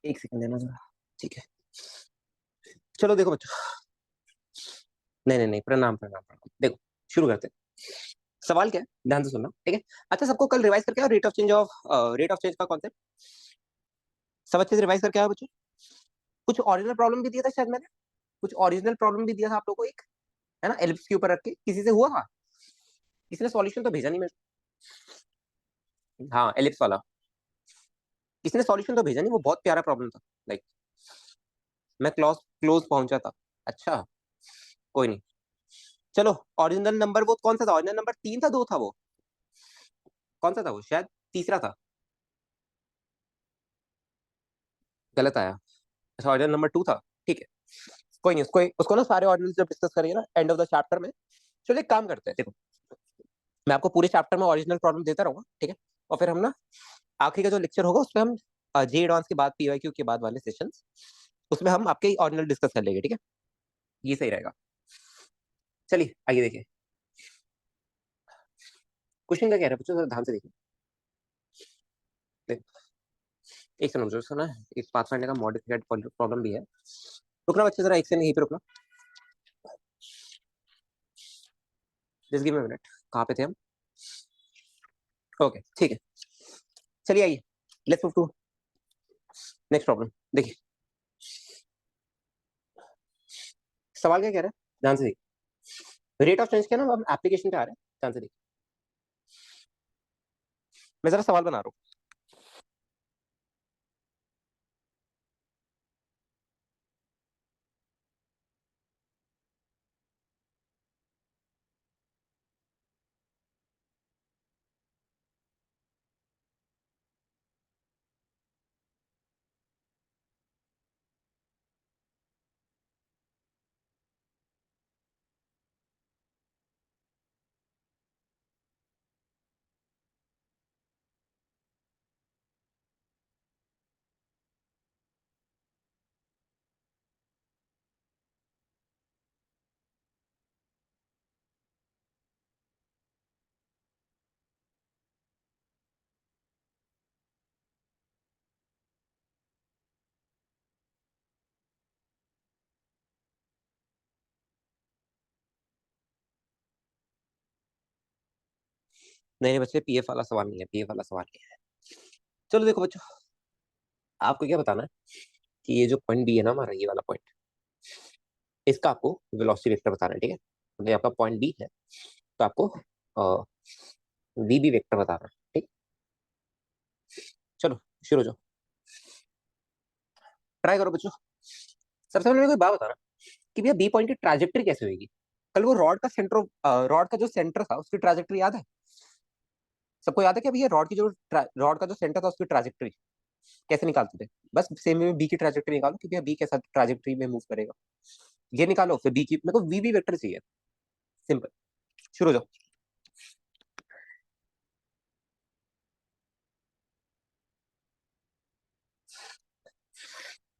एक सेकंड देना जरा। ठीक है, चलो देखो बच्चों। नहीं नहीं नहीं, प्रणाम प्रणाम प्रणाम। देखो, शुरू करते हैं। सवाल क्या है, ध्यान से सुनना, ठीक है। अच्छा, सबको कल रिवाइज करके आओ रेट ऑफ चेंज का कॉन्सेप्ट। सब अच्छे से रिवाइज करके आओ बच्चों। कुछ ओरिजिनल प्रॉब्लम भी दिया था शायद मैंने। कुछ ओरिजिनल प्रॉब्लम भी दिया था आप लोगों को एक, है ना, एलिप्स के ऊपर रख के। किसी से हुआ था? किसी ने सॉल्यूशन तो भेजा नहीं मेरे। हाँ, एलिप्स वाला। किसी ने सॉल्यूशन तो भेजा नहीं, वो बहुत प्यारा प्रॉब्लम था। लाइक, मैं क्लोज क्लोज पहुंचा था। अच्छा, कोई नहीं। चलो, ओरिजिनल नंबर वो कौन सा था? ओरिजिनल नंबर 3 था, 2 था वो? कौन सा था वो? शायद तीसरा था। गलत आया। अच्छा, ऑर्डिनल नंबर 2 था। ठीक है, कोई नहीं। उसको उसको ना सारे ऑर्डिनल जब डिस्कस करेंगे ना एंड ऑफ द चैप्टर में। चलो एक काम करते हैं, देखो, मैं आपको पूरे चैप्टर में ओरिजिनल प्रॉब्लम देता रहूंगा, ठीक है। और फिर हम ना आखिरी का जो लेक्चर होगा उसमें हम जे एडवांस के बाद पीवाईक्यू के बाद वाले सेशन उसमें हम आपके ऑर्डिनल डिस्कस कर लेंगे, ठीक है। ये सही रहेगा। चलिए आइए देखिए, क्वेश्चन क्या कह रहा है बच्चों, जरा ध्यान से देखिए। देखो, एक सेकंड मुझे सुना है, एक पाथफाइंडर का मॉडिफाइड प्रॉब्लम भी है। रुकना बच्चे, जरा एक सेकंड यहीं पे रुकना। Just give me minute. कहाँ पे थे हम? ओके, ठीक है। चलिए आइए, let's move to next problem. देखिए, सवाल क्या कह रहा है, ध्यान से देखिए। रेट ऑफ चेंज क्या ना, हम एप्लीकेशन पे आ रहे हैं, ध्यान से देखिए। मैं जरा सवाल बना रहा हूँ। नहीं नहीं बच्चे, पीएफ वाला सवाल नहीं है, पीएफ वाला सवाल नहीं है। चलो देखो बच्चों, आपको क्या बताना है कि ये जो पॉइंट बी है ना हमारा, ये वाला पॉइंट, इसका आपको वेलोसिटी वेक्टर बताना है, ठीक है। मतलब आपका पॉइंट बी है, तो आपको वी बी वेक्टर बताना है, ठीक। चलो शुरू हो जाओ, ट्राई करो बच्चों। सबसे पहले मेरे को एक बात बताना कि भैया बी पॉइंट की ट्राजेक्टरी कैसे होगी। कल वो रॉड का जो सेंटर था उसकी ट्राजेक्टरी याद है? सबको याद है क्या भैया? रॉड का जो सेंटर था उसकी ट्राजेक्टरी कैसे निकालते थे? बस सेम में बी की ट्राजेक्टरी निकालो कि भैया बी कैसा ट्राजेक्टरी में मूव करेगा, ये निकालो। फिर बी की, मेरे को वी बी वेक्टर चाहिए। सिंपल, शुरू हो जाओ।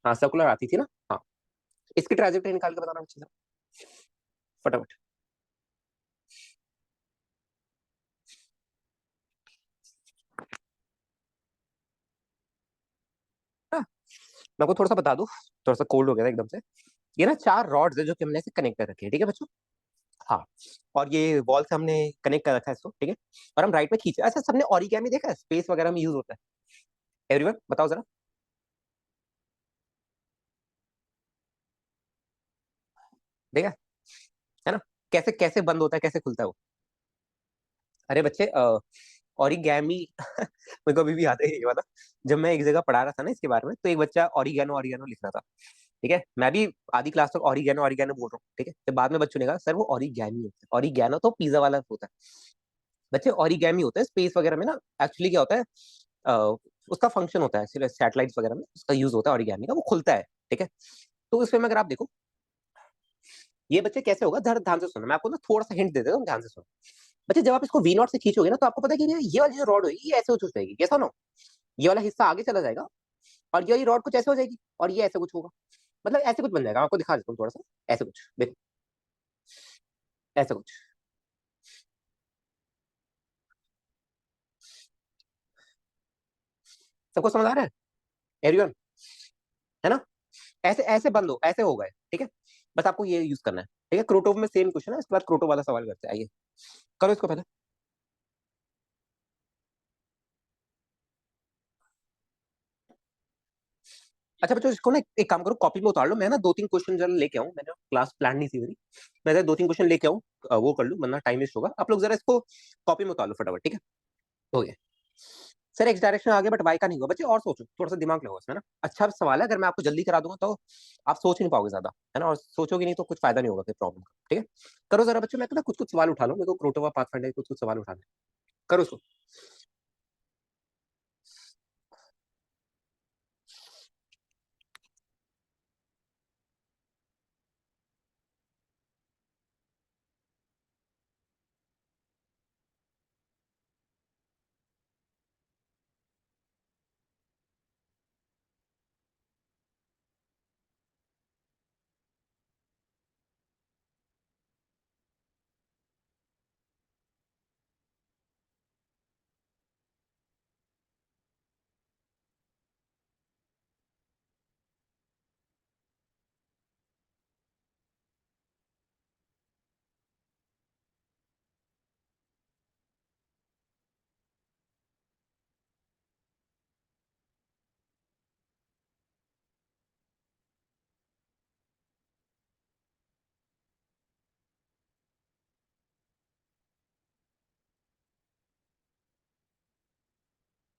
हाँ, सर्कुलर आती थी ना। हाँ, इसकी ट्राजेक्टरी निकाल के बताना मुझे फटाफट। हाँ, मैं आपको थोड़ा सा बता दूं, थोड़ा सा कोल्ड हो गया था एकदम से। ये ना 4 रॉड्स है जो कि हमने ऐसे कनेक्ट कर रखे हैं, ठीक है बच्चों। हाँ, और ये वॉल से हमने कनेक्ट कर रखा है इसको, ठीक है। और हम राइट में खींचे। अच्छा, सबने ओरिगेमी देखा है? स्पेस वगैरह में यूज होता है। एवरीवन बताओ जरा। देखा है ना? कैसे कैसे बंद होता है, कैसे खुलता है वो। अरे बच्चे, ओरिगेमी मेरे को अभी भी याद है ये वाला। जब मैं एक जगह पढ़ा रहा था ना इसके बारे में, तो एक बच्चा ओरिगेनो ओरिगेनो लिख रहा था, ठीक है। मैं भी आधी क्लास तक ओरिगेनो ओरिगेनो बोल रहा हूँ, ठीक है। फिर बाद में बच्चों ने कहा सर वो ओरिगेमी होता है, ओरिगेनो तो पिज्जा वाला होता है। बच्चे, ओरिगेमी होता है स्पेस वगैरह में ना। एक्चुअली क्या होता है, अ, उसका फंक्शन होता है सिर्फ सैटेलाइट्स वगैरह में उसका यूज होता है ओरिगेमी का, वो खुलता है, ठीक है। तो इसमें अगर आप देखो, ये बच्चे कैसे होगा, ध्यान ध्यान से सुनो, मैं आपको ना थोड़ा सा हिंट दे देता हूँ, ध्यान से सुनो। बच्चे, जब आप इसको वी नॉट से खींचोगे ना, तो आपको पता है कि ये वाली जो रॉड होगी ये ऐसे हो जाएगी, कैसा ना, ये वाला हिस्सा आगे चला जाएगा, और ये वाली रॉड कुछ ऐसे हो जाएगी, और ये ऐसे कुछ होगा। मतलब ऐसे कुछ बन जाएगा, आपको दिखा देता हूँ थोड़ा सा। ऐसे कुछ देखो, ऐसे कुछ। सबको समझ आ रहा है एवरीवन? ऐसे ऐसे बंद हो, ऐसे हो गए, ठीक है। बस आपको ये यूज करना है, ठीक है। क्रोटोव में सेम क्वेश्चन है, इसके बाद क्रोटो वाला सवाल करते हैं, आइए करो इसको पहले। अच्छा बच्चों, इसको ना एक काम करो, कॉपी में उतार लो। मैं ना दो तीन क्वेश्चन जरा लेके आऊँ, मैंने क्लास प्लान नहीं थी मेरी। मैं जरा दो तीन क्वेश्चन लेके आऊँ, वो कर लूँ, वरना टाइम वेस्ट होगा। आप लोग जरा इसको कॉपी में उतार लो फटाफट, ठीक है। हो गया सर, एक्स डायरेक्शन आ गया, बट वाई का नहीं हुआ। बच्चे और सोचो, थोड़ा सा दिमाग लगाओ इसमें ना। अच्छा सवाल है, अगर मैं आपको जल्दी करा दूंगा तो आप सोच नहीं पाओगे ज्यादा, है ना। और सोचोगे नहीं तो कुछ फायदा नहीं होगा फिर प्रॉब्लम का, ठीक है। करो जरा बच्चों, मैं तो ना कुछ कुछ सवाल उठा लो, मेरे को क्रोटोवा पाथफाइंडर कुछ कुछ सवाल उठाने। करो उसको।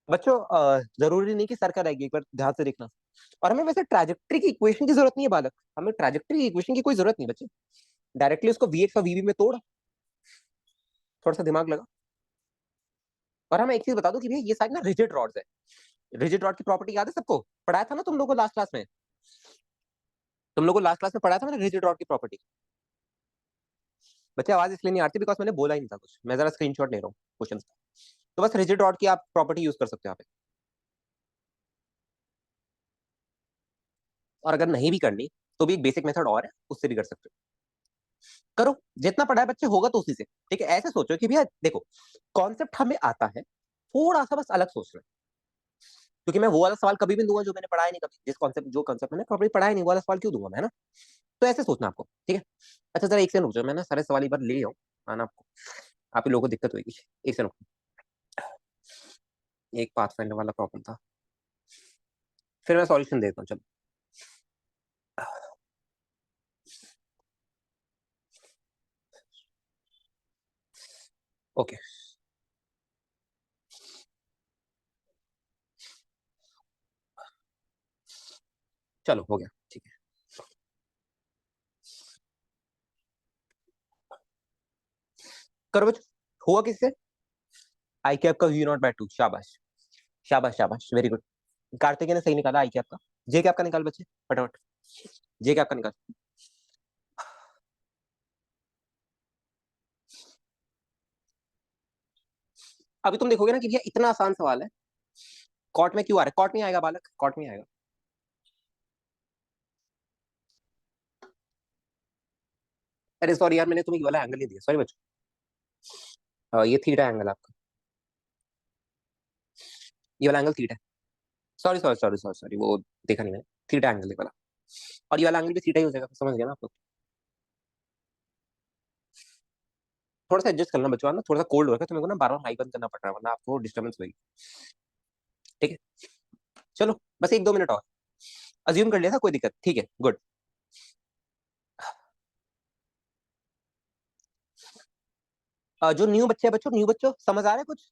बच्चों जरूरी नहीं कि सर का रहेगी, एक बार ध्यान से देखना। और हमें वैसे ट्रैजेक्टरी की इक्वेशन की जरूरत नहीं है बालक, हमें ट्रैजेक्टरी की इक्वेशन की कोई जरूरत नहीं बच्चे। डायरेक्टली उसको वी एक्स और वीबी में तोड़, थोड़ा सा दिमाग लगा। और हमें एक चीज बता दो कि भैया ये सारी ना रिजिड रॉड्स है। रिजिड रॉड की प्रॉपर्टी याद है सबको, पढ़ाया था ना तुम लोगों को लास्ट क्लास में। तुम लोगों को लास्ट क्लास में पढ़ाया था मैंने रिजिड रॉड की प्रॉपर्टी। बच्चे आवाज इसलिए नहीं आती बिकॉज मैंने बोला ही नहीं था कुछ, मैं जरा स्क्रीनशॉट ले रहा हूँ क्वेश्चन का। तो बस रिजिड रॉड की आप प्रॉपर्टी यूज कर सकते हो यहाँ पे। और अगर नहीं भी करनी तो भी एक बेसिक मेथड और है, उससे भी कर सकते हो। करो, जितना पढ़ा है बच्चे होगा तो उसी से, ठीक है। ऐसे सोचो कि भैया देखो, कॉन्सेप्ट हमें आता है, थोड़ा सा बस अलग सोच रहे हैं। क्योंकि मैं वो वाला सवाल कभी भी दूंगा जो मैंने पढ़ाया नहीं कभी, जिस कॉन्सेप्ट जो कॉन्सेप्ट मैंने कभी पढ़ाया नहीं, वो वाला सवाल क्यों दूंगा मैं, है ना। तो ऐसे सोचना आपको, ठीक है। अच्छा जरा एक से रुक जाओ, मैं ना सारे सवाल एक बार ले आऊँ, आना आपको, आप ही लोगों को दिक्कत होगी। एक से रुक, एक पाथफाइंडर वाला प्रॉब्लम था, फिर मैं सॉल्यूशन देता हूँ, चलो। ओके चलो, हो गया, ठीक है। करो बच्चों, हुआ किससे। आई कैप का V0/2, शाबाश शाबाश शाबाश, वेरी गुड। कार्तिकेय ने सही निकाला आई कैप का। जे कैप का निकाल बच्चे फटाफट, जे कैप का निकाल। अभी तुम देखोगे ना कि भैया इतना आसान सवाल है, कॉट में क्यों आ रहा है। कॉट में आएगा बालक, कॉट में आएगा। अरे सॉरी यार, मैंने तुम्हें ये वाला एंगल नहीं दिया, सॉरी बच्चों। ये थीटा एंगल आपका, ये वाला एंगल थीटा है। Sorry sorry sorry sorry sorry, वो देखा नहीं मैंने, थीटा एंगल वाला। और ये वाला एंगल भी थीटा ही हो जाएगा, समझ गया ना आप लोग। थोड़ा सा एडजस्ट करना बच्चों, ना थोड़ा सा कोल्ड हो रखा है तो मेरे को ना बार बार माइक बंद करना पड़ रहा है, वरना आपको डिस्टर्बेंस होगी, ठीक है। चलो बस एक दो मिनट और, अज्यूम कर लिया था, कोई दिक्कत, ठीक है, गुड। जो न्यू बच्चे हैं बच्चों, न्यू बच्चों समझ आ रहा है कुछ।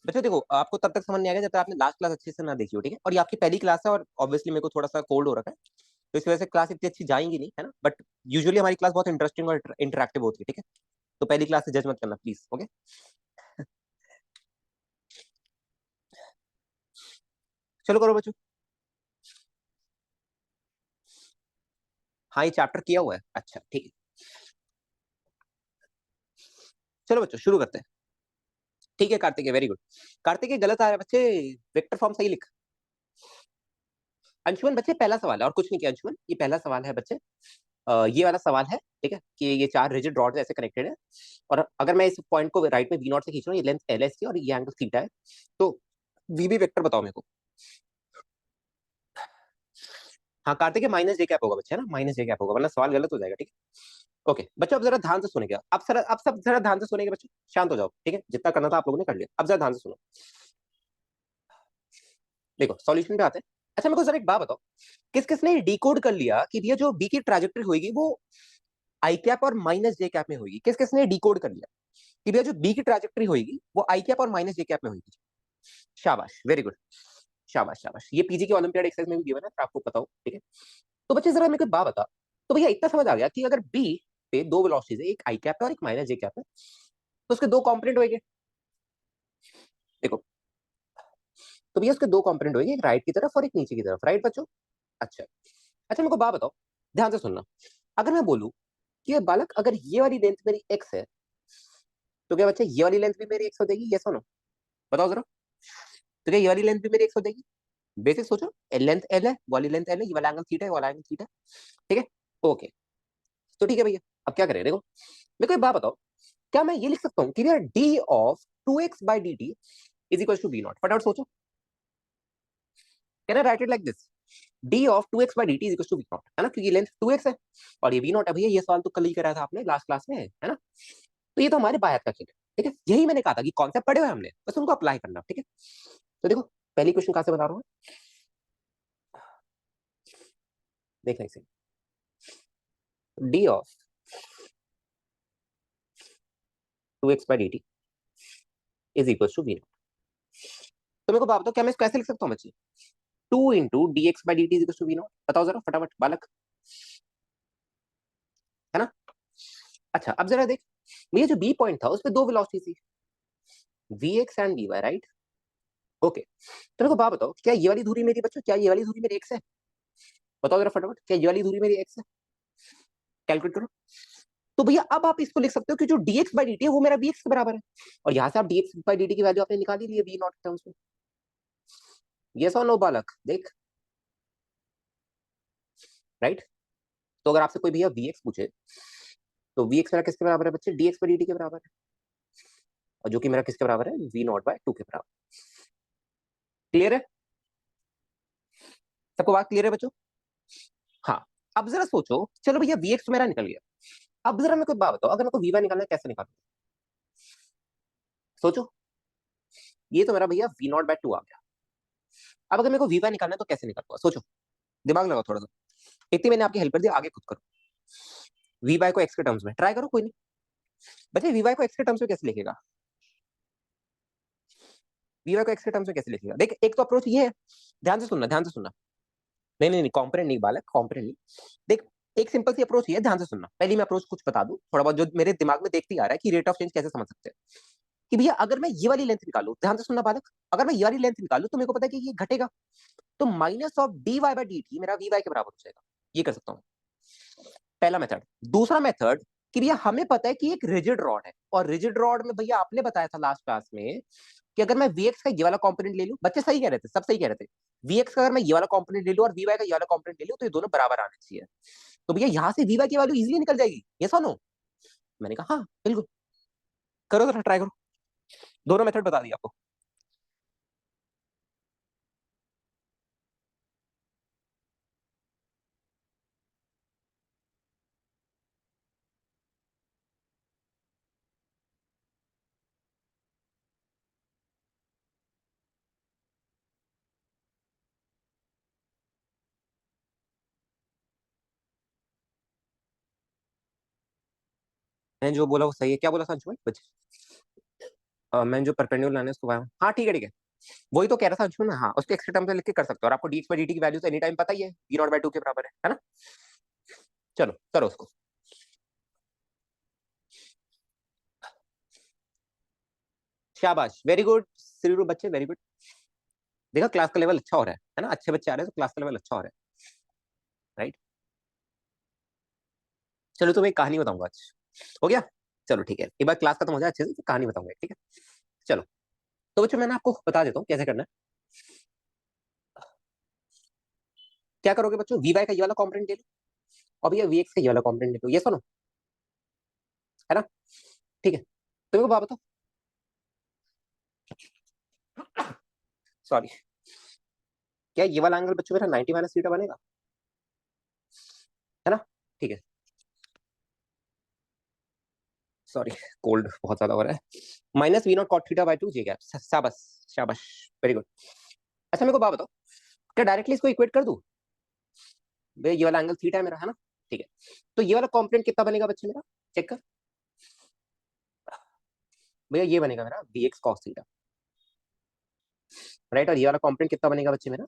बच्चों देखो, आपको तब तक समझ नहीं आएगा जब तक आपने लास्ट क्लास अच्छे से ना देखी हो, ठीक है। और ये आपकी पहली क्लास है, और ऑब्वियसली मेरे को थोड़ा सा कोल्ड हो रखा है, तो इस वजह से क्लास इतनी अच्छी जाएंगी नहीं, है ना। बट यूजुअली हमारी क्लास बहुत इंटरेस्टिंग और इंटरेक्टिव होती है, ठीक है। तो पहली क्लास से जज मत करना प्लीज, ओके। चलो करो बच्चों। हाँ ये चैप्टर किया हुआ है, अच्छा ठीक है। चलो बच्चों शुरू करते हैं, ठीक है। Kartik very good. कार्तिक गलत आ रहा है बच्चे, वेक्टर फॉर्म सही लिख। अंशुमन बच्चे पहला सवाल है, और कुछ नहीं किया अंशुमन, ये पहला सवाल है बच्चे। ये वाला सवाल है, ठीक है, कि ये चार रिजिड रॉड्स ऐसे कनेक्टेड है, और अगर मैं इस पॉइंट को राइट में V0 से खींच रहा हूँ, ये लेंथ एल एस की और ये एंगल थीटा है, तो वीबी वेक्टर बताओ मेरे को। हाँ कार्तिक है, माइनस जे कैप होगा बच्चे, है ना, माइनस जे कैप होगा, वरना सवाल गलत हो जाएगा, ठीक है। ओके बच्चों, अब जरा ध्यान से सुनेगा, अब सब जरा ध्यान से सुनेंगे बच्चों, शांत हो जाओ, ठीक है, जितना करना था आप लोगों ने कर लिया, अब जरा ध्यान से सुनो। देखो सॉल्यूशन पे आते हैं। अच्छा मेरे को जरा एक बात बताओ, किस किसने डिकोड कर लिया कि भैया जो बी की ट्रैजेक्टरी होगी वो आई कैप और माइनस जे कैप में होगी, किस किसने डिकोड कर लिया कि भैया जो बी की ट्रैजेक्टरी होगी वो आई कैप और माइनस जे कैप में होगी? शाबाश, वेरी गुड, शाबाश शाबाश, ये पीजी के ओलंपियाड एक्सरसाइज में भी गिवन है, तो आपको पता हो, ठीक है। तो बच्चे जरा मेरे को बात बता, तो भैया इतना समझ आ गया कि अगर बी पे दो वेलोसिटीज है, एक आई कैप है और एक माइनस जे कैप है, तो उसके दो कंपोनेंट होंगे। देखो, तो भैया उसके दो कंपोनेंट होंगे, एक राइट की तरफ और एक नीचे की तरफ, राइट बच्चों? अच्छा अच्छा, मेरे को बात बताओ, ध्यान से सुनना, अगर मैं बोलूं कि ये बालक अगर ये वाली लेंथ मेरी एक्स है, तो क्या बच्चे ये वाली लेंथ भी मेरी एक्स हो जाएगी? ये सुनो, बताओ जरा, तो क्या ये वाली लेंथ भी मेरी एक्स हो जाएगी? बेसिक सोचो, लेंथ एल है, वाली लेंथ एल है, ये वाला एंगल थीटा है, वाला एंगल थीटा, ठीक है। ओके, तो ठीक है भैया, अब क्या करें, देखो मेरे को एक बात बताओ, क्या मैं ये लिख सकता हूँ कि यार d of two x by D t is equal to b naught? फटाफट सोचो, can I write it like this? D of two x by D t is equal to b naught, है ना, क्योंकि लेंथ टू एक्स है और ये B naught है। भैया ये सवाल तो कल ही कराया था आपने लास्ट क्लास में, है ना, तो ये तो हमारे बायत का खेल है, ठीक है, यही मैंने कहा था कि कॉन्सेप्ट पढ़े हुए हमने, बस उनको अप्लाई करना, ठीक है। तो देखो पहली क्वेश्चन कहां से बता रहा हूँ, देखना इसे, d of two x by D t is equal to b naught. तो मेरे को बात बताओ, क्या मैं इसको कैसे लिख सकता हूँ बच्चे? Two into d x by D t is equal to b naught, बताओ जरा फटाफट बालक, है ना। अच्छा अब जरा देख, ये जो बी पॉइंट था उस पर दो वेलोसिटी थी, v x and v y, right? Okay, तो मेरे को बात बताओ, क्या ये वाली दूरी मेरी बच्चों, क्या ये वाली दूरी मेरी एक्स है? बताओ जरा फटाफट, क्या ये वाली दूरी मेरी एक्स है? कैलकुलेट करो। तो भैया अब आप इसको लिख सकते हो कि जो dx बाई dt है वो मेरा bx के बराबर है, और यहां से आप dx बाई dt की वैल्यू आपने निकाल ही ली है v नॉट टर्म्स में। यस और नो बालक, देख, राइट। तो अगर आपसे कोई भैया vx पूछे, तो vx मेरा किसके बराबर है बच्चे? dx बाई dt के बराबर है, और जो कि मेरा किसके बराबर है? v नॉट बाय टू के बराबर। क्लियर है? सबको बात क्लियर है बच्चों? हाँ, अब जरा सोचो, चलो भैया vx मेरा निकल गया, अब जरा मेरे को बात बताओ, अगर मेरे को vy निकालना है कैसे निकालू? सोचो, ये तो मेरा भैया v नॉट बाय टू आ गया, अब अगर मेरे को vy निकालना है तो कैसे निकालूंगा? सोचो, दिमाग लगाओ थोड़ा सा, इतनी मैंने आपकी हेल्प कर दी, आगे खुद करो। वी वाई को एक्स के टर्म्स में ट्राई करो, कोई नहीं। बच्चे वी वाई को एक्स के टर्म्स में कैसे लिखेगा? वी वाई को एक्स के टर्म्स में कैसे लिखेगा? देख एक तो अप्रोच ये है, ध्यान से सुनना, ध्यान से सुनना, नहीं नहीं नहीं, कॉम्पोनेंट नहीं बालक, कॉम्पोनेंट नहीं। देख, एक सिंपल सी अप्रोच ये है, ध्यान से सुनना, पहले मैं अप्रोच कुछ बता दूं थोड़ा बहुत जो मेरे दिमाग में देखते ही आ रहा है कि रेट ऑफ चेंज कैसे समझ सकते हैं। कि भैया अगर मैं ये वाली लेंथ निकालू, ध्यान से सुनना बालक, अगर मैं ये वाली लेंथ निकालू तो मेरे को पता है कि ये घटेगा, तो minus of d y by D t मेरा वी वाई के बराबर हो जाएगा, ये कर सकता हूँ पहला मेथड। दूसरा मेथड, कि भैया हमें पता है कि एक रिजिड रॉड है, और रिजिड रॉड में भैया आपने बताया था लास्ट क्लास में कि अगर मैं वीएक्स का ये वाला कंपोनेंट ले लूं, बच्चे सही कह रहे थे, सब सही कह रहे थे, वीएक्स का अगर मैं ये वाला कंपोनेंट ले लूं और वीवाई का ये वाला कंपोनेंट ले लूं, तो ये दोनों बराबर आने चाहिए। तो भैया यहाँ से वीवाई की वैल्यू इजीली निकल जाएगी, ये सुनो। मैंने कहा हाँ बिल्कुल, करो जरा ट्राई करो, दोनों मेथड बता दिया आपको। मैंने जो बोला वो सही है, क्या बोला संशु भाई बच्चे? मैंने जो परपेंडिकुलर लाइन है उसको हाँ ठीक है ठीक है, वही तो कह रहा था अंशु ना, हाँ उसके एक्स्ट्रा टर्म से लिख के कर सकते हो, और आपको D x by D T की वैल्यू तो एनी टाइम पता ही है, वी नॉट बाई टू के बराबर है ना। चलो करो उसको। शाबाश, वेरी गुड श्रीरू बच्चे, वेरी गुड। देखा क्लास का लेवल अच्छा हो रहा है ना, अच्छे बच्चे आ रहे हैं तो क्लास का लेवल अच्छा हो रहा है, राइट। चलो तुम्हें एक कहानी बताऊंगा आज, हो गया? चलो ठीक है, एक बार क्लास खत्म हो जाए अच्छे से तो कहानी बताऊंगा, ठीक है। चलो, तो बच्चों मैंने आपको बता देता हूँ कैसे करना है। क्या करोगे बच्चों, वी वाई का ये वाला कॉम्पोनेंट ले लो, और भैया वी एक्स का ये वाला कॉम्पोनेंट ले लो, ये सुनो, है ना, ठीक है। तो मेरे को बात बताओ, सॉरी, क्या ये वाला एंगल बच्चों मेरा 90 माइनस थीटा बनेगा? है ना? ठीक है, सॉरी, कोल्ड बहुत ज्यादा हो रहा है। Minus v naught cot theta by two J gap, शाबाश, शाबाश, वेरी गुड। अच्छा मेरे को बात बताओ, क्या डायरेक्टली इसको इक्वेट कर दूं? भैया ये वाला एंगल थीटा है मेरा, है ना? ठीक है, तो ये वाला कॉम्पोनेंट कितना बनेगा बच्चे मेरा, चेक कर। भैया ये बनेगा मेरा v x cos theta, right. और ये वाला कॉम्पोनेंट कितना बनेगा बच्चे मेरा,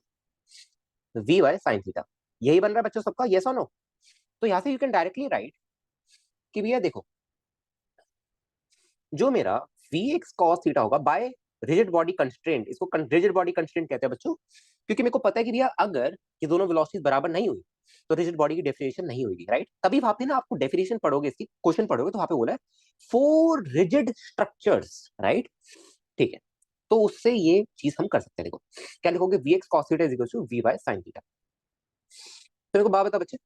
वी वाई साइन थीटा। यही बन रहा है बच्चों सबका, यस और नो? तो यहाँ से यू कैन डायरेक्टली राइट कि भैया देखो, जो मेरा वी एक्स कॉस थीटा होगा बाय रिजिड बॉडी कंस्ट्रेंट, इसको रिजिड बॉडी कंस्ट्रेंट कहते हैं बच्चों, क्योंकि मेरे को पता है कि भैया अगर ये दोनों वेलोसिटीज बराबर नहीं हुई तो रिजिड बॉडी की डेफिनेशन नहीं होगी, राइट। तभी वहां पे ना आपको डेफिनेशन पढ़ोगे, इसकी क्वेश्चन पढ़ोगे तो वहां पे बोला है फोर रिजिड स्ट्रक्चर्स, राइट। ठीक है, तो उससे ये चीज हम कर सकते हैं। देखो क्या लिखोगे, v x cos theta is equal to v by sine theta. तो मेरे को बात बता बच्चे,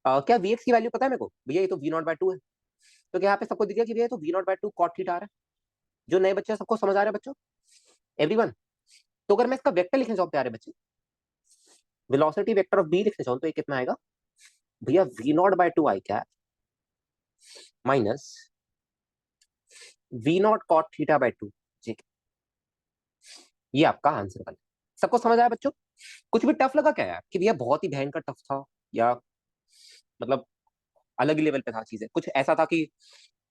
क्या वी एक्स की वैल्यू पता है मेरे को? भैया ये तो वी नॉट बाय टू है, तो क्या यहाँ पे सबको दिख गया कि भैया तो v naught by two cot theta आ रहा है? जो नए बच्चे सबको समझ आ रहा है बच्चों, एवरीवन? तो अगर मैं इसका वेक्टर लिखने जाऊं प्यारे बच्चे, वेलोसिटी वेक्टर ऑफ बी लिखने जाऊं तो ये कितना आएगा भैया, v naught by two I cap minus v naught cot theta by two. ठीक, ये आपका आंसर बना। सबको समझ आया बच्चों? कुछ भी टफ लगा क्या यार, कि भैया बहुत ही भयंकर टफ था, या मतलब अलग ही लेवल पे था चीजें, कुछ ऐसा था कि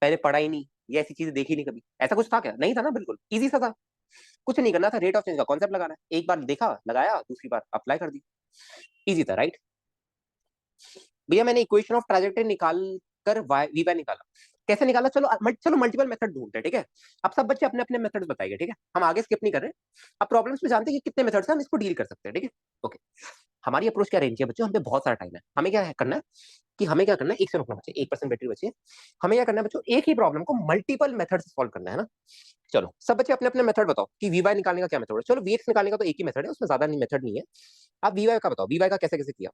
पहले पढ़ा ही नहीं, ये ऐसी चीजें देखी नहीं कभी, ऐसा कुछ था क्या? नहीं था ना, बिल्कुल इजी सा था। कुछ नहीं करना था, रेट ऑफ चेंज का कॉन्सेप्ट लगाना है, एक बार देखा लगाया, दूसरी बार अप्लाई कर दी, इजी था, राइट। भैया मैंने इक्वेशन ऑफ ट्राजेक्टरी निकाल कर वी बाय निकाला, कैसे निकाला? चलो चलो मल्टीपल मेथड ढूंढते हैं, ठीक है। अब सब बच्चे अपने अपने मेथड्स बताएंगे, ठीक है, हम आगे स्किप नहीं कर रहे। अब प्रॉब्लम्स में जानते हैं कि कितने मेथड्स हैं, हम इसको डील कर सकते हैं, ठीक है। ओके, हमारी अप्रोच क्या रहेंगी बच्चों, हमें बहुत सारा टाइम है, हमें क्या करना है कि हमें क्या करना है, एक से रुकना बच्चे, 1% बैटरी बची है। हमें क्या करना है बच्चों, एक ही प्रॉब्लम को मल्टीपल मेथड से सॉल्व करना है ना। चलो सब बच्चे अपने अपने मेथड बताओ कि वी वाई निकालने का क्या मेथड है। चलो वी एक्स निकालने का तो एक ही मेथड है, उसमें ज्यादा मेथड नहीं है। आप वी वाई का बताओ, वी वाई का कैसे कैसे किया?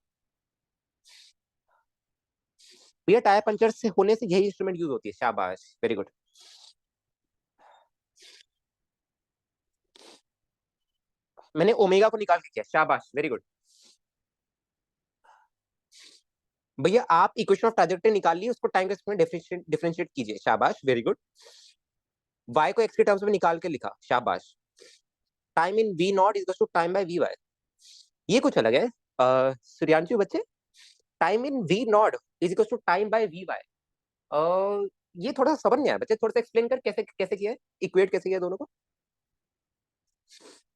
भैया टायर पंचर से होने से यही इंस्ट्रूमेंट यूज होती है, शाबाश, वेरी गुड। मैंने ओमेगा को निकाल के किया, शाबाश, वेरी गुड। भैया आप इक्वेशन ऑफ ट्राजेक्टरी निकाल ली, उसको टाइम के में डिफरेंशिएट कीजिए, शाबाश, वेरी गुड। वाई को एक्स के टर्म्स में निकाल के लिखा, शाबाश। Time in v naught is to time by v y, ये कुछ अलग है सूर्यांशु बच्चे। Time in v naught is to time by v y, ये थोड़ा सा समझ नहीं आया बच्चे, थोड़ा सा एक्सप्लेन कर कैसे कैसे किया है, इक्वेट कैसे किया दोनों को,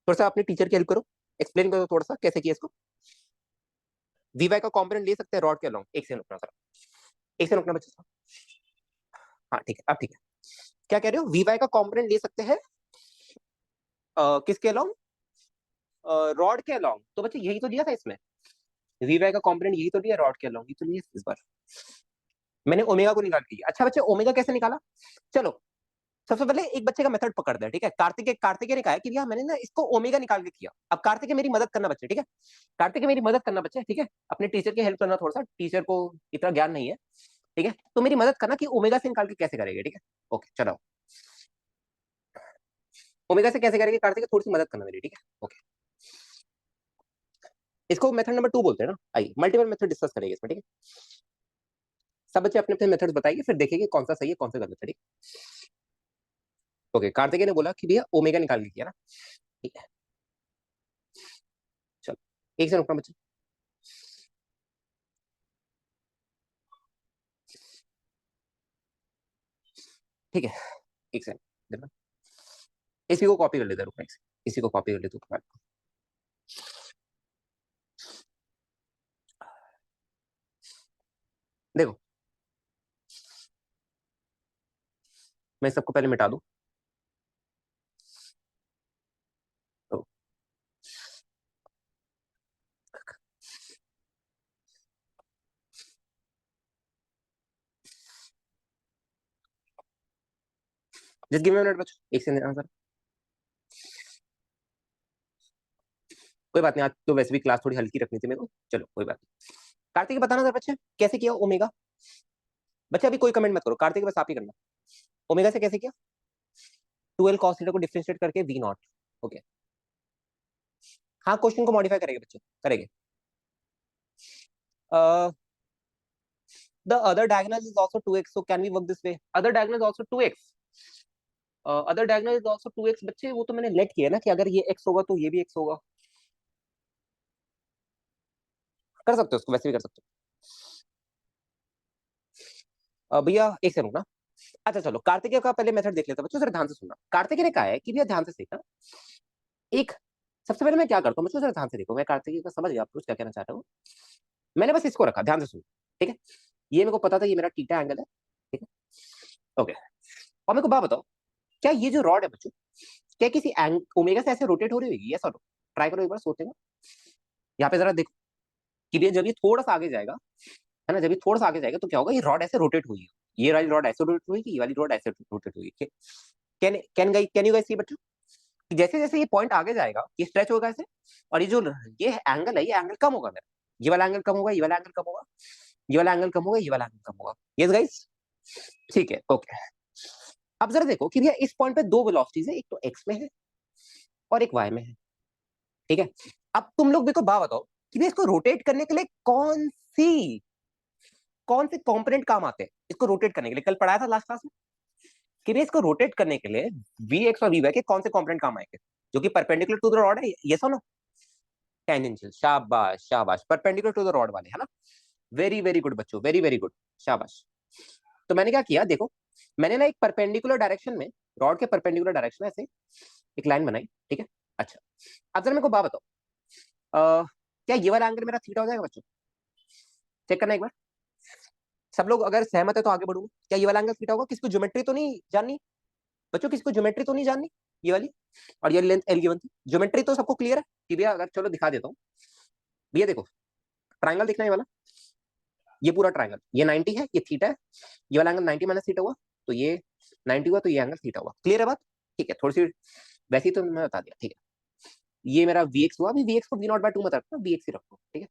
थोड़ा सा अपने टीचर की हेल्प करो, एक्सप्लेन करो थोड़ा सा कैसे किया इसको। वी वाई का कॉम्पोनेंट ले सकते हैं रॉड के अलॉन्ग, एक से रुकना सर, एक से रुकना बच्चे। हाँ ठीक है, अब ठीक है, क्या कह रहे हो, वी वाई का कॉम्पोनेंट ले सकते हैं किसके अलॉन्ग, रॉड के अलॉन्ग। तो बच्चे यही तो दिया था इसमें, वी वाई का कॉम्पोनेंट यही तो दिया, रॉड के अलॉन्ग, ये तो नहीं है इस बार। मैंने ओमेगा को निकाल के, अच्छा बच्चे ओमेगा कैसे निकाला? चलो सबसे पहले एक बच्चे का मेथड पकड़ दे, ठीक है। कार्तिक ने कहा है कि भैया मैंने ना इसको ओमेगा निकाल के किया। अब कार्तिक मेरी मदद करना बच्चे, ठीक है, कार्तिक मेरी मदद करना बच्चे, ठीक है, अपने टीचर की हेल्प करना, थोड़ा सा टीचर को इतना ज्ञान नहीं है, ठीक है, तो मेरी मदद करना कि ओमेगा से निकाल के कैसे करेंगे, ठीक है। ओके चलो, ओमेगा से कैसे करेंगे कार्तिक, थोड़ी सी मदद करना मेरी, ठीक है। ओके, इसको मेथड नंबर 2 बोलते हैं ना, आइए मल्टीपल मेथड डिस्कस करेंगे इसमें, ठीक है। सब बच्चे अपने अपने मेथड्स बताइए, फिर देखेंगे कौन सा सही है कौन सा गलत है, ठीक है। ओके, कार्तिकेय ने बोला कि भैया ओमेगा निकाल के किया ना, ठीक है। चलो एक से रुकना बच्चे, ठीक है, एक सेकंड, इसी को कॉपी कर लेते हैं, रुकना, इसी को कॉपी कर लेते हैं। देखो मैं सबको पहले मिटा दूं, तो जस्ट गिव मी मिनट बच्चों, एक से आंसर। कोई बात नहीं, आज तो वैसे भी क्लास थोड़ी हल्की रखनी थी मेरे को, चलो कोई बात नहीं। कार्तिक बताना सर बच्चे कैसे किया ओमेगा, बच्चे अभी कोई कमेंट मत करो, कार्तिक बस आप ही करना, ओमेगा से कैसे किया, 12 cos थीटा को डिफरेंशिएट करके वी नॉट। ओके, हाँ क्वेश्चन को मॉडिफाई करेंगे बच्चे, करेंगे। the other diagonal is also 2x, so can we work this way? Other diagonal is also 2x. Other diagonal is also 2x. बच्चे वो तो मैंने लेट किया ना कि अगर ये x होगा तो ये भी x होगा. कर सकते हो उसको, वैसे भी कर सकते हो. भैया एक सेकंड ना. अच्छा चलो कार्तिकेय का पहले मेथड देख लेते हैं बच्चों, जरा ध्यान से सुनना. कार्तिकेय ने कहा है कि भैया ध्यान से सीखना. एक सबसे पहले मैं क्या करता हूँ बच्चों, जरा ध्यान से देखो. मैं कार्तिकेय का समझ गया आप कुछ क्या कहना चाह रहे हो. मैंने बस इसको रखा, ध्यान से सुनो. ठीक है, ये मेरे को पता था ये मेरा थीटा एंगल है. ठीक है, ओके. और मेरे को बात बताओ, क्या ये जो रॉड है बच्चों, क्या किसी ओमेगा से ऐसे रोटेट हो रही होगी? यस और नो? ट्राई करो एक बार सोचने का. यहाँ पे जरा देखो कि भैया जब ये थोड़ा सा आगे जाएगा, है ना, जब ये थोड़ा सा आगे जाएगा तो क्या होगा, ये रॉड ऐसे रोटेट होगी. ये वाली रॉड ऐसे रोटेट होगी, ये वाली रॉड ऐसे रोटेट होगी. कैन यू गाइस सी बच्चों, जैसे जैसे ये पॉइंट आगे जाएगा ये स्ट्रेच होगा ऐसे, और ये एंगल है, ये एंगल कम होगा मेरा. ये वाला एंगल कम होगा, ये वाला एंगल कम होगा, ये वाला एंगल कम होगा, ये वाला एंगल कम होगा. यस गाइस, ठीक है, ओके. अब जरा देखो कि भैया इस पॉइंट पे दो वेलोसिटीज है, एक तो एक्स में है और एक वाई में है. ठीक है, अब तुम लोग मेरे को बात बताओ कि भैया इसको रोटेट करने के लिए कौन से कंपोनेंट काम आते हैं इसको रोटेट करने के लिए? कल पढ़ाया था लास्ट क्लास में कि भैया इसको रोटेट करने के लिए वी एक्स और वी वाई के कौन से कंपोनेंट काम आएंगे, जो कि परपेंडिकुलर टू द रॉड है. ये सुनो, टेंजेंशियल. शाबाश शाबाश, परपेंडिकुलर टू द रॉड वाले, है ना. वेरी वेरी गुड बच्चों, वेरी वेरी गुड, शाबाश. तो मैंने क्या किया देखो, मैंने ना एक परपेंडिकुलर डायरेक्शन में, रॉड के परपेंडिकुलर डायरेक्शन में ऐसे एक लाइन बनाई. ठीक है, अच्छा. अब जरा मेरे को बात बताओ, क्या ये वाला एंगल मेरा थीटा हो जाएगा बच्चों? चेक करना एक बार. सब लोग अगर सहमत है तो आगे बढ़ूंगा. क्या ये वाला एंगल थीटा होगा? किसको ज्योमेट्री तो नहीं जाननी बच्चों, किसको ज्योमेट्री तो नहीं जाननी? ये वाली और ये लेंथ एल गिवन थी, ज्योमेट्री तो सबको क्लियर है कि भैया, अगर चलो दिखा देता हूँ. भैया देखो, ट्राइंगल दिखना, ये वाला, ये पूरा ट्राइंगल, ये 90 है, ये थीटा है. ये वाला एंगल 90 माइनस थीटा हुआ, तो ये 90 हुआ, तो ये एंगल थीटा हुआ. क्लियर है बात? ठीक है, थोड़ी सी वैसे ही तो मैं बता दिया. ठीक है, ये मेरा वीएक्स हुआ. अभी वीएक्स को वी नॉट बाय 2 मत रखना, वीएक्स ही रखो. ठीक है,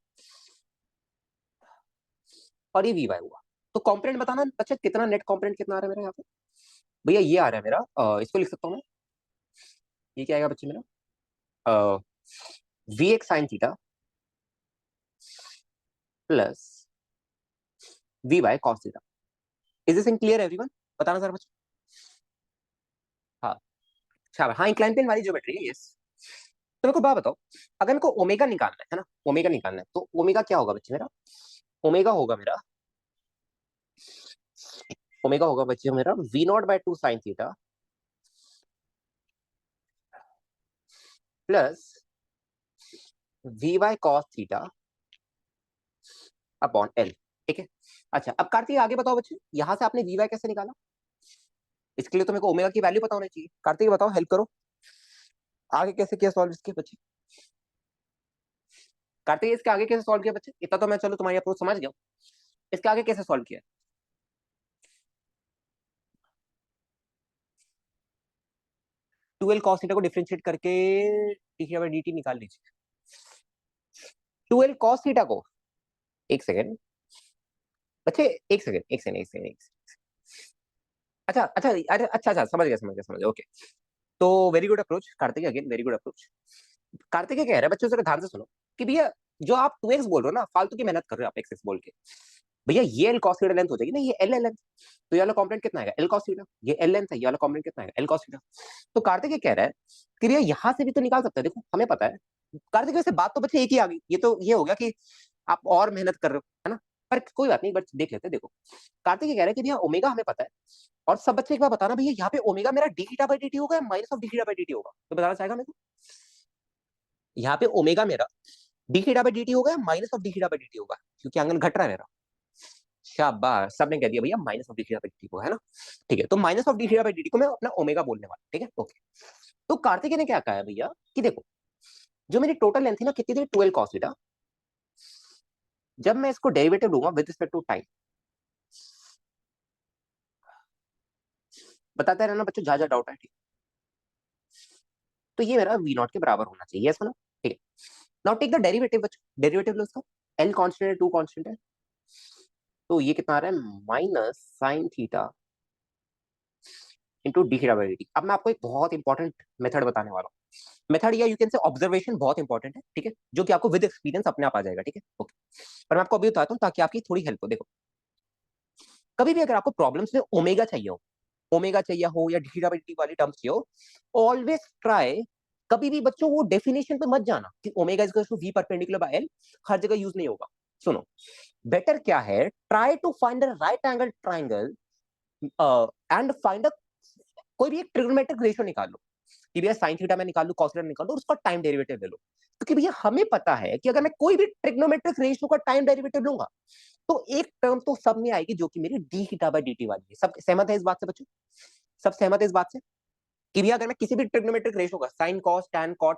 और ये वी वाई हुआ. तो कॉम्पोनेंट बताना अच्छा, कितना नेट कॉम्पोनेंट कितना आ रहा है मेरा यहाँ पे? भैया ये आ रहा है मेरा, इसको लिख सकता हूँ मैं. ये क्या आएगा बच्चे मेरा, v x sine theta plus v y cos theta. Is this in clear everyone? बताना सर बच्चे. हाँ, अच्छा, हाँ, इंक्लाइन प्लेन वाली ज्योमेट्री है, यस. तो मेरे को बात बताओ, अगर मेरे को ओमेगा निकालना है ना, ओमेगा निकालना है, तो ओमेगा क्या होगा बच्चे मेरा? ओमेगा होगा मेरा, ओमेगा होगा बच्चे मेरा v naught by 2 sine theta plus v y cos theta upon L. ठीक है, अच्छा. अब कार्तिक आगे बताओ बच्चे, यहां से आपने वी वाई कैसे निकाला? इसके लिए तो मेरे को ओमेगा की वैल्यू पता होनी चाहिए. कार्तिक बताओ, हेल्प करो, आगे कैसे किया सॉल्व इसके बच्चे? कार्तिक इसके आगे कैसे सॉल्व किया बच्चे? इतना तो मैं चलो तुम्हारी अप्रोच समझ गया. इसके आगे कैसे सॉल्व किया? 12 cos थीटा को डिफरेंशिएट करके डी बाई dt निकाल लीजिए. 12 cos थीटा को, एक सेकेंड बच्चे, एक सेकेंड. अच्छा अच्छा, अरे अच्छा अच्छा, समझ गया, ओके. तो very good approach Kartik, again very good approach. Kartik कह रहा है बच्चों, जरा ध्यान से सुनो कि भैया जो आप 2x बोल रहे हो ना, फालतू की मेहनत कर रहे हो आप एक्स बोल के. भैया ये एल कॉस थीटा लेंथ हो जाएगी ना, ये एल लेंथ. तो ये वाला कॉम्पोनेंट कितना आएगा? L cos theta. ये एल लेंथ है, ये वाला कॉम्पोनेंट कितना आएगा? L cos theta. तो कार्तिक ये कह रहा है कि भैया यहाँ से भी तो निकाल सकते हैं, देखो हमें पता है. कार्तिक वैसे बात तो बच्चे एक ही आ गई, ये तो ये हो गया कि आप और मेहनत कर रहे हो, है ना. पर कोई बात नहीं, बट देख लेते हैं. देखो कार्तिक ये कह रहा है कि भैया ओमेगा हमें पता है, और सब बच्चे एक बार बताना भैया, यहाँ पे ओमेगा मेरा डी थीटा बाई dt होगा, minus of d theta by dt होगा? तो बताना चाहेगा मेरे को, यहाँ पे ओमेगा मेरा डी थीटा बाई dt होगा, minus of d theta by dt होगा, क्योंकि एंगल घट रहा है मेरा. शाबाश, सबने कह दिया भैया minus of d theta by dt को, है ना. ठीक है, तो minus of d theta by dt को मैं अपना ओमेगा बोलने वाला. ठीक है, ओके. तो कार्तिक ने क्या कहा है भैया कि देखो, जो मेरी टोटल लेंथ थी ना, कितनी थी? 12 cos थीटा. जब मैं इसको डेरिवेटिव लूंगा विद रिस्पेक्ट टू टाइम, बताते रहना बच्चों, जहां जहां डाउट है. ठीक, तो ये मेरा वी नॉट के बराबर होना चाहिए, ऐसा ना. ठीक है, नाउ टेक द डेरिवेटिव बच्चों, डेरिवेटिव लो इसका. एल कांस्टेंट है, टू कांस्टेंट है, तो ये कितना आ रहा है? Minus sign theta into d theta by dt. अब मैं आपको एक बहुत इंपॉर्टेंट मेथड बताने वाला हूँ. मेथड या यू कैन से ऑब्जर्वेशन बहुत इंपॉर्टेंट है. ठीक है, जो कि आपको विद एक्सपीरियंस अपने आप आ जाएगा. ठीक है, ओके. पर मैं आपको अभी बताता हूँ ताकि आपकी थोड़ी हेल्प हो. देखो कभी भी अगर आपको प्रॉब्लम्स में ओमेगा चाहिए हो, ओमेगा चाहिए हो या डी बाई डी वाली टर्म्स चाहिए हो, ऑलवेज ट्राई, कभी भी बच्चों वो डेफिनेशन पे मत जाना कि omega is equal to v perpendicular by L, हर जगह यूज नहीं होगा। सुनो, बेटर क्या है, try to find a right angle triangle and find a, कोई भी एक ट्रिग्नोमेट्रिक रेशियो निकाल लो कि भैया साइन थीटा में निकाल लो, कॉस थीटा निकाल लो, उसका टाइम डेरिवेटिव ले लो। क्योंकि भैया हमें पता है कि अगर मैं कोई भी ट्रिग्नोमेट्रिक रेशियो का टाइम डेरिवेटिव लूंगा तो एक टर्म तो सब में आएगी जो कि मेरी D theta by d T वाली है। सब सहमत है इस बात से बच्चों? सब सहमत है इस बात से कि भैया अगर मैं किसी भी ट्रिग्नोमेट्रिक रेशियो का साइन कॉस टैन कॉट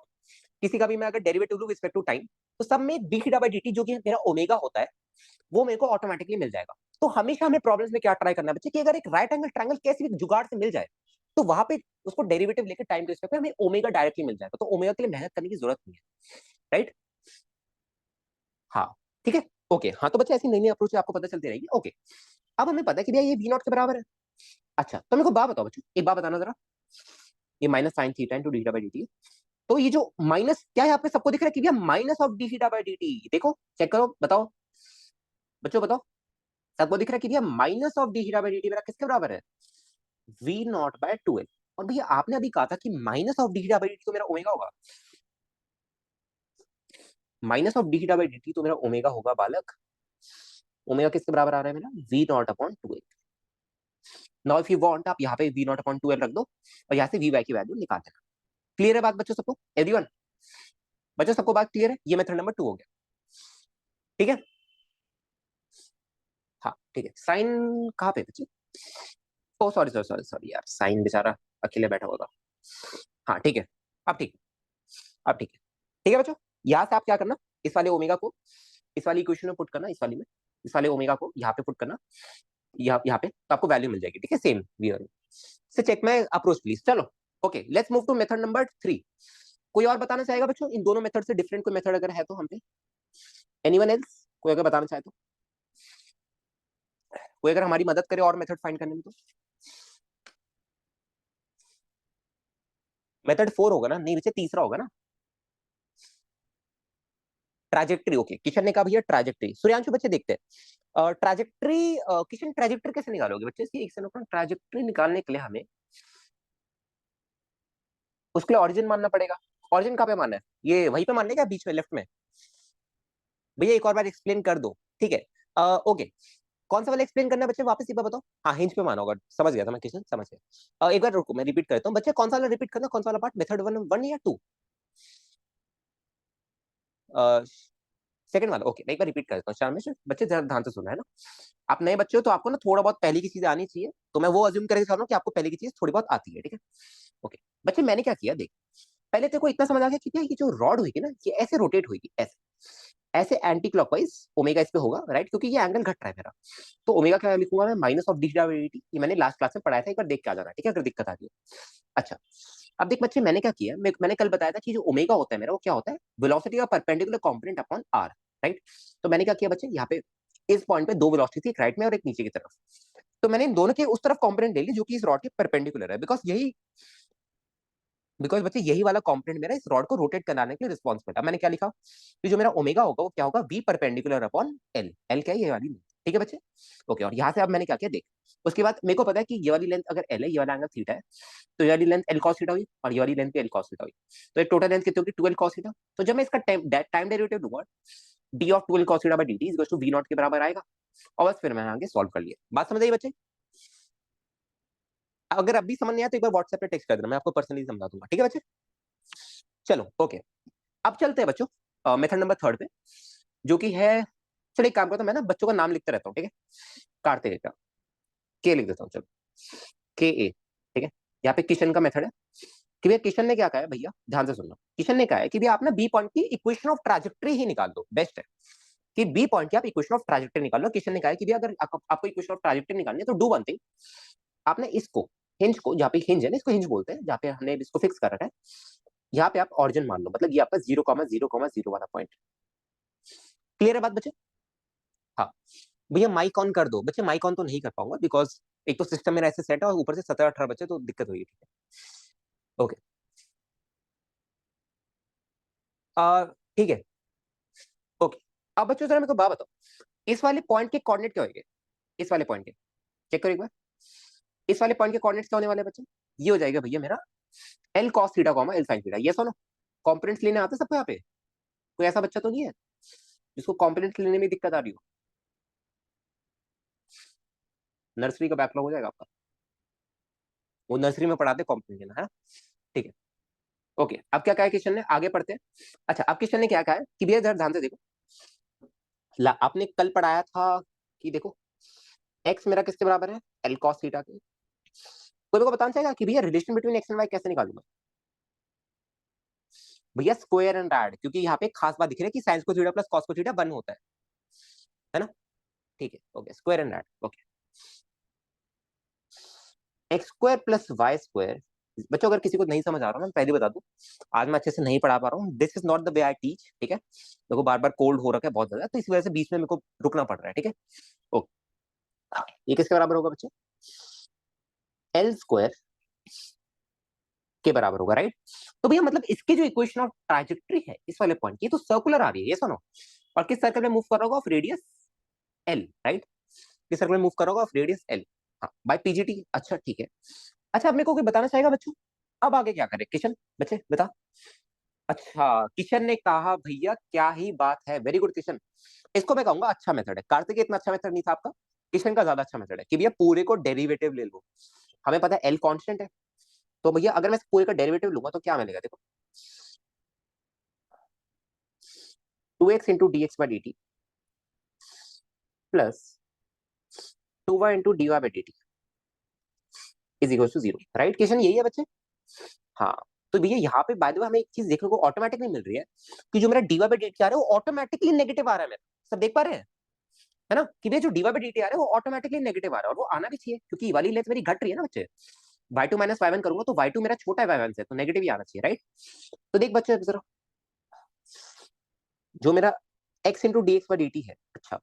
किसी का भी मैं अगर डेरिवेटिव लूं रिस्पेक्ट टू टाइम, तो सब में D theta by d T जो कि मेरा ओमेगा होता है वो मेरे को ऑटोमेटिकली मिल जाएगा। तो हमेशा हमें प्रॉब्लम्स में क्या ट्राई करना है बच्चे कि अगर एक राइट एंगल ट्रायंगल कैसे भी जुगाड़ से मिल जाए तो वहां पे उसको डेरिवेटिव लेकर टाइम के रिस्पेक्ट में हमें ओमेगा डायरेक्टली मिल जाएगा, तो ओमेगा के लिए मेहनत करने की जरूरत नहीं है। राइट? हाँ, ठीक है, ओके। हाँ तो बच्चे ऐसी नई नई अप्रोच आपको पता चलती रहेगी। ओके, अब हमें पता है कि भैया ये वी नॉट के बराबर है। अच्छा, तो मेरे को बात बताओ बच्चों, एक बात बताना जरा, ये minus sign theta into d theta by D t, तो ये जो माइनस क्या है, आपके सबको दिख रहा है कि भैया minus of d theta by D T, देखो चेक करो, बताओ बच्चों, बताओ सबको दिख रहा है कि भैया minus of d theta by D t मेरा किसके बराबर है? V naught by two L. और भैया आपने अभी कहा था कि minus of d theta by D t तो मेरा ओमेगा होगा, minus of d theta by D t तो मेरा ओमेगा होगा बालक। ओमेगा किसके बराबर आ रहा है मेरा? V naught upon two L. Now if you want आप यहाँ पे v naught upon two L रख दो और यहाँ से वी वाई की वैल्यू निकाल देना। क्लियर है बात बच्चों सबको? एवरीवन, बच्चों सबको बात क्लियर है? ये मेथड नंबर 2 हो गया, ठीक है। हाँ ठीक है, साइन कहाँ पे बच्चे? ओ सॉरी सॉरी सॉरी सॉरी यार, साइन बेचारा अकेले बैठा हुआ था। हाँ ठीक है, अब ठीक है, अब ठीक है, ठीक है बच्चों। यहाँ से आप क्या करना, इस वाले ओमेगा को इस वाली इक्वेशन में पुट करना, इस वाली में, इस वाले ओमेगा को यहाँ पे पुट करना, यहाँ पे, तो आपको वैल्यू मिल जाएगी, ठीक है, सेम वी से चेक माय अप्रोच प्लीज। चलो okay, let's move to method number 3। कोई और बताना चाहेगा बच्चों इन दोनों मेथड से डिफरेंट कोई मेथड अगर है तो हम पे? एनीवन एल्स, कोई अगर बताना चाहे तो, कोई अगर हमारी मदद करे और मेथड फाइंड करने में तो? मेथड 4 होगा ना? नहीं बच्चे, तीसरा होगा ना, ट्राजेक्ट्री। ओके, किशन ने कहा भैया ट्राजेक्ट्री। सूर्यांशु बच्चे देखते हैं ट्राजेक्ट्री, किशन ट्राजेक्ट्री कैसे निकालोगे बच्चे? इसकी एक सेकंड, ट्राजेक्ट्री निकालने के लिए हमें उसके लिए ऑरिजिन मानना पड़ेगा। ऑरिजिन कहाँ पे मानना है? ये वहीं पे मानने का बीच में लेफ्ट में? भैया एक और बार एक्सप्लेन कर दो, ठीक है। ओके, कौन सा वाला एक्सप्लेन करना है बच्चे, वापस एक बार बताओ। हाँ हिंज पे माना होगा, समझ गया था मैं किशन, समझ गया। एक बार रुको मैं रिपीट करता हूँ बच्चे, कौन सा वाला रिपीट करना, कौन सा वाला पार्ट, मेथड वन वन या टू? सेकंड वाला, ओके मैं एक बार रिपीट करता हूँ। शामिश बच्चे जरा ध्यान से सुनना है ना, आप नए बच्चे हो तो आपको ना थोड़ा बहुत पहले की चीजें आनी चाहिए, तो मैं वो अज्यूम करके चल रहा हूँ कि आपको पहले की चीज थोड़ी बहुत आती है, ठीक है। ओके बच्चे, मैंने क्या किया देख, पहले तेरे को इतना समझ आ गया कि क्या ये जो रॉड हुई ना ये ऐसे रोटेट हुई, ऐसे ऐसे एंटी क्लॉकवाइज ओमेगा इस पे होगा, राइट, क्योंकि ये एंगल घट रहा है मेरा। तो ओमेगा क्या लिखूंगा मैं? Minus of d theta by D, ये मैंने लास्ट क्लास में पढ़ाया था, एक बार देख के आ जाना, ठीक है, अगर दिक्कत आ रही है। अच्छा, अब देख बच्चे, मैंने क्या किया, मैंने कल बताया था कि जो ओमेगा होता है मेरा वो क्या होता है? वेलोसिटी का perpendicular component upon R, right. तो मैंने क्या किया बच्चे, यहाँ पे इस पॉइंट पे दो वेलोसिटी थी, एक राइट में और एक नीचे की तरफ। तो मैंने इन दोनों के उस तरफ कंपोनेंट ले ली जो कि इस रॉड के परपेंडिकुलर है, बिकॉज बच्चे यही वाला कंपोनेंट मेरा इस रॉड को रोटेट कराने के लिए रिस्पॉन्सिबल है। मैंने क्या लिखा कि जो मेरा ओमेगा होगा वो क्या होगा? V perpendicular upon L. L क्या है? ये वाली, ठीक है बच्चे। ओके, और यहाँ से अब मैंने क्या किया देख, उसके बाद मेरे को पता है कि ये वाली लेंथ अगर एल है, ये वाला एंगल थीटा है, तो ये वाली लेंथ एल कॉस थीटा हुई और ये वाली लेंथ भी एल कॉस थीटा हुई। तो एक टोटल लेंथ कितनी होगी? 12 कॉस थीटा। तो जब मैं इसका टाइम डेरिवेटिव लूंगा, d of 12 cos theta by d t is to v naught के बराबर आएगा। और बस फिर मैंने आगे सॉल्व कर लिया। बात समझ आई बच्चे? अगर अभी समझ नहीं आया तो एक बार व्हाट्सएप पे टेक्स्ट कर देना, मैं आपको पर्सनली समझा दूंगा, ठीक है बच्चे। चलो ओके, अब चलते हैं बच्चों मेथड नंबर 3 पे, जो कि है, चलो एक काम करता हूं, मैं ना बच्चों का नाम लिखते रहता हूँ, ठीक है, कार्तिक का के लिख देता हूँ, चलो के ए, ठीक है। यहाँ पे किशन का मेथड है कि भैया किशन ने क्या कहा है, भैया ध्यान से सुनना, किशन ने कहा है कि भैया आप ना बी पॉइंट की इक्वेशन ऑफ ट्राजेक्ट्री ही निकाल दो, बेस्ट है कि बी पॉइंट की आप इक्वेशन ऑफ ट्राजेक्ट्री निकाल लो। किशन ने कहा है कि भैया अगर आपको इक्वेशन ऑफ ट्राजेक्ट्री निकालनी है तो डू वन थिंग, आपने इसको हिंज को, जहाँ पे हिंज है ना, इसको हिंज बोलते हैं, जहाँ पे हमने इसको फिक्स कर रखा है, यहाँ पे आप ऑरिजिन मान लो, मतलब ये आपका 0,0,0 वाला पॉइंट। क्लियर है बात बच्चे? हाँ भैया माइक ऑन कर दो बच्चे, माइक ऑन तो नहीं कर पाऊंगा बिकॉज एक तो सिस्टम मेरा ऐसे सेट है और ऊपर से 17-18 बच्चे, तो दिक्कत हुई, ठीक है। ओके, ठीक है, ओके। अब बच्चों जरा मेरे को बात बताओ, इस वाले पॉइंट के कोऑर्डिनेट क्या होंगे? इस वाले पॉइंट के चेक करो एक बार, इस वाले पॉइंट के कोऑर्डिनेट्स क्या होने वाले बच्चे, ये हो जाएगा भैया मेरा L cos theta comma L sine theta. ये सुनो, कॉम्पोनेंट्स लेने आते सबको यहाँ पे, कोई ऐसा बच्चा तो नहीं है जिसको कॉम्पोनेंट्स लेने में दिक्कत आ रही हो? नर्सरी का बैकलॉग हो जाएगा आपका, वो नर्सरी में पढ़ाते कॉम्पोनेंट लेना है, ठीक है। ओके, अब क्या कहा है क्वेश्चन ने, आगे पढ़ते हैं। अच्छा, अब क्वेश्चन ने क्या कहा है कि भैया इधर ध्यान से देखो, आपने कल पढ़ाया था कि देखो एक्स मेरा किसके बराबर है, एल कॉस थीटा के। कोई को बताना चाहेगा कि भैया relation between x and y कैसे निकालूंगा? भैया स्क्वायर एंड ऐड, क्योंकि यहाँ पे एक खास बात दिख रही है कि साइन को थीटा प्लस कॉस को थीटा 1 होता है ना? ठीक है, okay, square and add, okay. X square plus y square, बच्चों अगर किसी को नहीं समझ आ रहा, मैं पहले बता दूं, आज मैं अच्छे से नहीं पढ़ा पा रहा हूँ, this is not the way I teach, ठीक है। मेरे को बार बार कोल्ड हो रखा है बहुत ज्यादा, तो इस वजह से बीच में मेरे को रुकना पड़ रहा है, ठीक है। ओके, ये किसके बराबर होगा बच्चे, एल स्क्वायर के बराबर होगा, राइट। तो भैया मतलब इसके जो इक्वेशन ऑफ ट्राजेक्ट्री है इस वाले पॉइंट की, तो सर्कुलर आ रही है, ये सुनो, और किस सर्कल में मूव कर रहा होगा, ऑफ रेडियस एल, राइट, किस सर्कल में मूव कर रहा होगा, ऑफ रेडियस एल, हाँ, बाय पीजीटी। अच्छा ठीक है। अच्छा, अब मेरे को कोई बताना चाहेगा बच्चों, अब आगे क्या करें किशन, बच्चे बता। अच्छा, किशन ने कहा भैया क्या ही बात है, वेरी गुड किशन, इसको मैं कहूंगा अच्छा मेथड है। कार्तिक इतना अच्छा मेथड नहीं था आपका, किशन का ज्यादा अच्छा मेथड है कि भैया पूरे को डेरिवेटिव ले लो। हमें पता है एल कांस्टेंट है, तो भैया अगर मैं पूरे का डेरिवेटिव लूंगा तो क्या मिलेगा, देखो 2x into d x by D t plus 2y into d y by D t is equal to 0, right. Question यही है बच्चे, हाँ। तो भैया यहाँ पे बाय द वे हमें एक चीज देखने को ऑटोमेटिक नहीं मिल रही है कि जो मेरा d y by D t आ रहा है वो ऑटोमेटिकली नेगेटिव आ रहा है, मेरा सब देख पा रहे हैं, है ना, कि भैया जो d y by D t आ रहा है वो ऑटोमेटिकली नेगेटिव आ रहा है, और वो आना भी चाहिए क्योंकि ये वाली लेंथ मेरी घट रही है ना बच्चे। y2 माइनस y1 करूंगा तो y2 मेरा छोटा है y1 से, तो नेगेटिव ही आना चाहिए, राइट। तो देख बच्चे जरा, जो मेरा x into d x by D T है, अच्छा,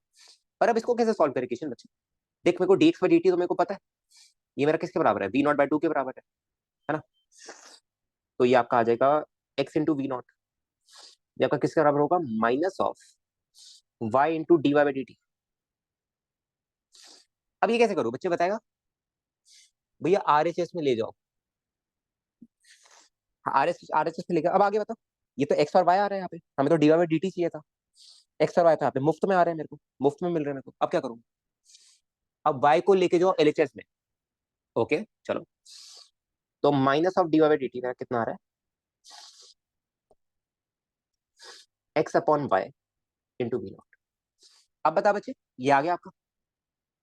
पर अब इसको कैसे सॉल्व करें क्वेश्चन बच्चे, देख मेरे को D x by D t तो मेरे को पता है, ये मेरा किसके बराबर है, वी नॉट बाई टू के बराबर है ना। तो ये आपका आ जाएगा x इंटू वी नॉट, ये आपका किसके बराबर होगा, minus of y into d y by D t. अब ये कैसे करूं बच्चे बताएगा, भैया आरएचएस में ले जाओ, आरएचएस में लेकर, अब आगे बताओ, ये तो एक्स और वाई आ रहा है यहाँ पे, हमें तो d y by D t चाहिए था, एक्स और वाई था यहाँ पे मुफ्त में आ रहे हैं मेरे को, मुफ्त में मिल रहे हैं मेरे को, अब क्या करूँ, अब वाई को लेके जाओ एलएचएस में, ओके चलो, तो minus of d y by D t मेरा कितना आ रहा है, x upon y into v naught. अब बता बच्चे, ये आ गया आपका,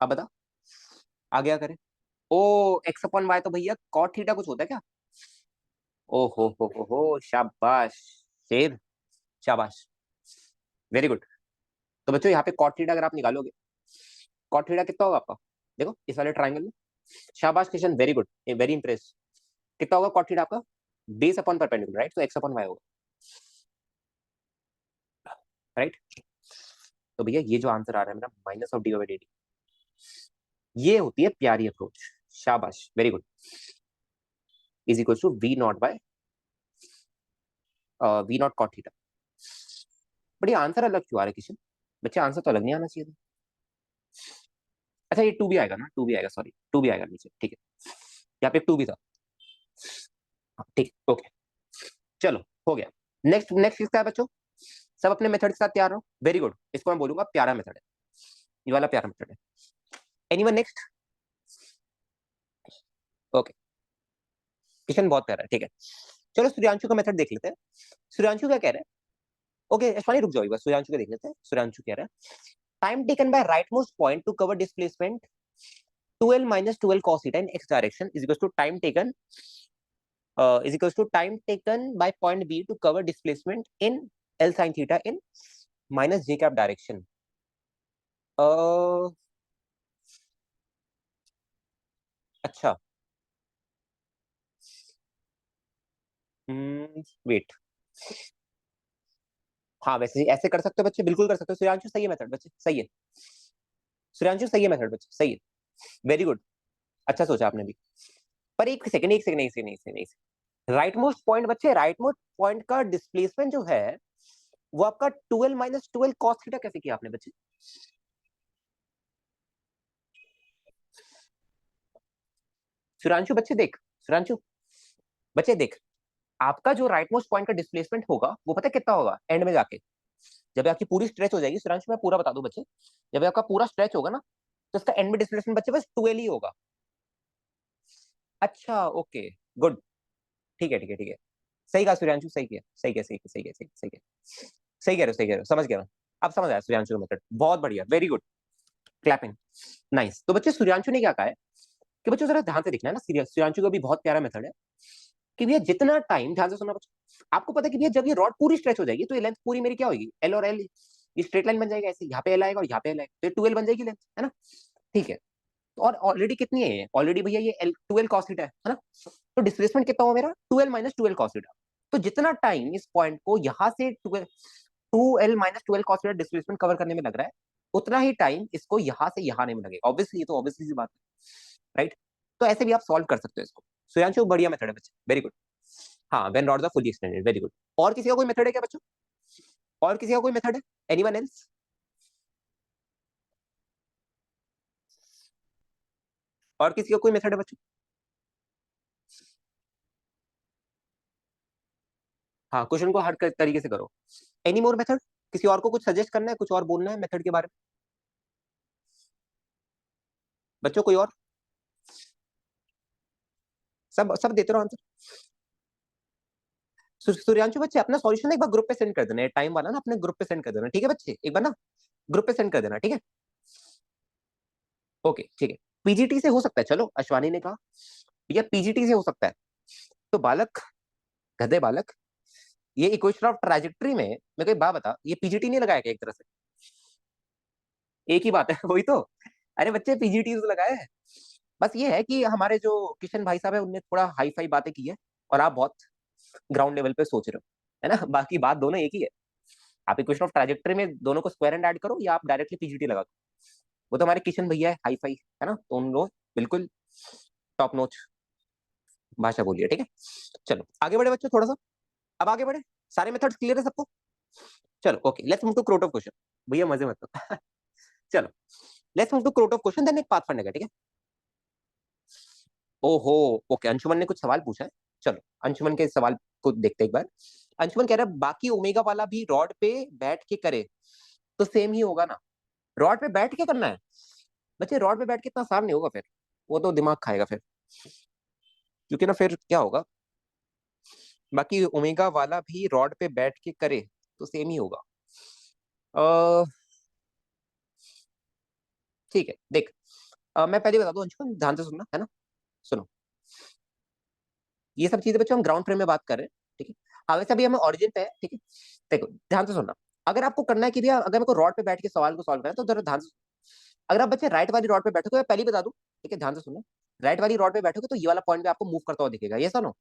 अब बता आ गया करें, ओ एक्स अपॉन वाई तो भैया कॉट थीटा कुछ होता है क्या, ओ हो शाबाश, शेर, शाबाश, वेरी गुड। तो बच्चों यहाँ पे कॉट थीटा अगर आप निकालोगे, कॉट थीटा कितना होगा आपका, देखो इस वाले ट्राइंगल में, शाबाश Kishan, very good, very impress, कितना होगा कॉट थीटा आपका, बेस अपॉन परपेंडिकुलर, राइट, तो एक्स अपॉन वाई होगा, राइट। तो भैया ये जो आंसर आ रहा है मेरा minus of d by D t, ये होती है प्यारी अप्रोच, शाबाश, very good, is equal to v naught by v naught cot theta. बढ़िया, आंसर अलग क्यों आ रहा है किशन, बच्चे आंसर तो अलग नहीं आना चाहिए था। अच्छा ये टू भी आएगा ना, टू भी आएगा, सॉरी टू भी आएगा नीचे, ठीक है, यहाँ पे टू भी था, हाँ, ठीक, ओके, चलो हो गया। नेक्स्ट नेक्स्ट किसका है बच्चों, सब अपने मेथड के साथ तैयार हो, वेरी गुड, इसको मैं बोलूंगा प्यारा मेथड है, ये वाला प्यारा मेथड है। एनीवन नेक्स्ट, ओके, किशन बहुत प्यारा है, ठीक है। चलो सूर्यांशु का मेथड देख लेते हैं, सूर्यांशु क्या कह रहे हैं, ओके यशवानी रुक जाओ, बस सूर्यांशु का देख लेते हैं। सूर्यांशु कह रहा है time taken by right most point two cover displacement 2l minus 2l cos theta in x direction is equals to time taken is equals to time taken by point B to cover displacement in L sin theta in minus j cap direction. अच्छा, wait, हाँ वैसे ऐसे कर सकते हो बच्चे, बिल्कुल कर सकते हो, सूर्यांशु सही है मेथड बच्चे, सही है, सूर्यांशु सही है मेथड बच्चे, सही है, वेरी गुड, अच्छा सोचा आपने भी। पर एक सेकंड, एक सेकंड, एक सेकंड, एक सेकंड, एक सेकंड, राइट मोस्ट पॉइंट बच्चे, राइट मोस्ट पॉइंट का डिस्प्लेसमेंट जो है वो आपका 12 माइनस 12 कॉस थीटा कैसे किया आपने बच्चे, सुरांशु बच्चे देख, सुरांशु बच्चे देख, आपका जो राइट मोस्ट पॉइंट का डिस्प्लेसमेंट होगा वो पता है कितना होगा एंड में जाके, जब आपकी पूरी स्ट्रेच हो जाएगी। सुरांशु मैं पूरा बता दूं बच्चे, जब आपका पूरा स्ट्रेच होगा ना, तो उसका एंड में डिस्प्लेसमेंट बच्चे बस 12 ही होगा। अच्छा ओके, गुड, ठीक है ठीक है ठीक है। सही कहा सूर्यांशु, सही किया, सही किया, सही किया, सही किया, सही किया, सही कह रहे हो, सही कह रहे हो, समझ गया मैं। अब समझ आया सूर्यांशु का मेथड, बहुत बढ़िया, वेरी गुड, क्लैपिंग, नाइस। तो बच्चे सूर्यांशु ने क्या कहा है कि बच्चों जरा ध्यान से देखना है ना, सूर्यांशु का भी बहुत प्यारा मेथड है कि भैया जितना टाइम, ध्यान से सुनना बच्चों, आपको पता है कि भैया जब ये रॉड पूरी स्ट्रेच हो जाएगी तो ये लेंथ पूरी मेरी क्या होगी, एल और एल, ये स्ट्रेट लाइन बन जाएगा ऐसे, यहाँ पे एल आएगा और यहाँ पे एल आएगा, तो ये 12 बन जाएगी लेंथ, है ना। ठीक है, तो और ऑलरेडी कितनी है ये, ऑलरेडी भैया ये एल 12 cos थीटा है ना। तो डिस्प्लेसमेंट कितना हुआ मेरा, 12 माइनस 12 cos थीटा। तो जितना टाइम इस पॉइंट को यहाँ से 2l minus 12 cos theta displacement cover करने में लग रहा है, उतना ही टाइम इसको यहाँ से यहाँ आने में लगेगा, ऑब्वियसली, ये तो ऑब्वियसली सी बात है, राइट। तो ऐसे भी आप सॉल्व कर सकते हो इसको। सूर्यांशु बढ़िया मेथड है बच्चे, वेरी गुड। हाँ, when rods are fully extended, very good. और किसी का कोई मेथड है क्या बच्चों, और किसी का कोई मेथड है, एनीवन एल्स? और किसी का कोई मेथड है बच्चों? हाँ, क्वेश्चन को हर तरीके से करो। एनी मोर मेथड, किसी और को कुछ सजेस्ट करना है, कुछ और बोलना है मेथड के बारे में बच्चों, कोई और? सब सब देते रहो आंसर। सूर्यांशु बच्चे अपना सॉल्यूशन एक बार ग्रुप पे सेंड कर देना, टाइम वाला ना अपने ग्रुप पे सेंड कर देना, ठीक है बच्चे, एक बार ना ग्रुप पे सेंड कर देना, ठीक है। ओके ठीक है। पीजीटी से हो सकता है, चलो अश्वानी ने कहा भैया पीजीटी से हो सकता है, तो बालक, गधे बालक, ये इक्वेशन ऑफ ट्राजेक्ट्री में मेरे को एक बात बता, ये पीजीटी नहीं लगाया क्या एक तरह से? एक ही बात है वही तो। अरे बच्चे पीजीटी तो लगाया है, बस ये है कि हमारे जो किशन भाई साहब है उनने थोड़ा हाई फाई बातें की है, और आप बहुत ग्राउंड लेवल पे सोच रहे हो, है ना। बाकी बात दोनों एक ही है। आप इक्वेशन ऑफ ट्राजेक्टरी में दोनों को स्क्वायर एंड ऐड करो, या आप डायरेक्टली पीजीटी लगा दो। वो तो हमारे किशन भैया है, हाई फाई, है ना, तो उन लोग बिल्कुल टॉप नोच भाषा बोलिए, ठीक है। चलो आगे बढ़े बच्चों थोड़ा सा, अब आगे बढ़े, सारे मेथड्स क्लियर है सबको? चलो okay, let's move to quote of question. भैया मजे मत लो चलो, let's move to quote of question, then एक पाथ फंड है, ठीक है। ओहो, ओके, अंशुमन ने कुछ सवाल पूछा है, चलो अंशुमन के सवाल को देखते हैं एक बार। अंशुमन कह रहा है बाकी ओमेगा वाला भी रॉड पे बैठ के करे तो सेम ही होगा ना। रॉड पे बैठ के करना है बच्चे, रॉड पे बैठ के इतना आसान नहीं होगा फिर, वो तो दिमाग खाएगा फिर, क्योंकि ना फिर क्या होगा, बाकी ओमेगा वाला भी रॉड पे बैठ के करे तो सेम ही होगा। अ, ठीक है देख, मैं पहले बता दूं अंशुमन, ध्यान से सुनना, है ना, सुनो। ये सब चीजें बच्चों हम ग्राउंड फ्रेम में बात कर रहे हैं, ठीक है। हाँ वैसे अभी हमें ऑरिजिन पे है, ठीक है। देखो ध्यान से सुनना, अगर आपको करना है कि भैया अगर मेरे को रॉड पे बैठ के सवाल को सॉल्व करना है, तो जरा ध्यान से, अगर आप बच्चे राइट वाली रॉड पे बैठोगे, मैं पहले ही बता दूं, ठीक है, ध्यान से सुनना। राइट वाली रॉड पे बैठोगे तो ये वाला पॉइंट भी आपको मूव करता हुआ दिखेगा, ये सुनो।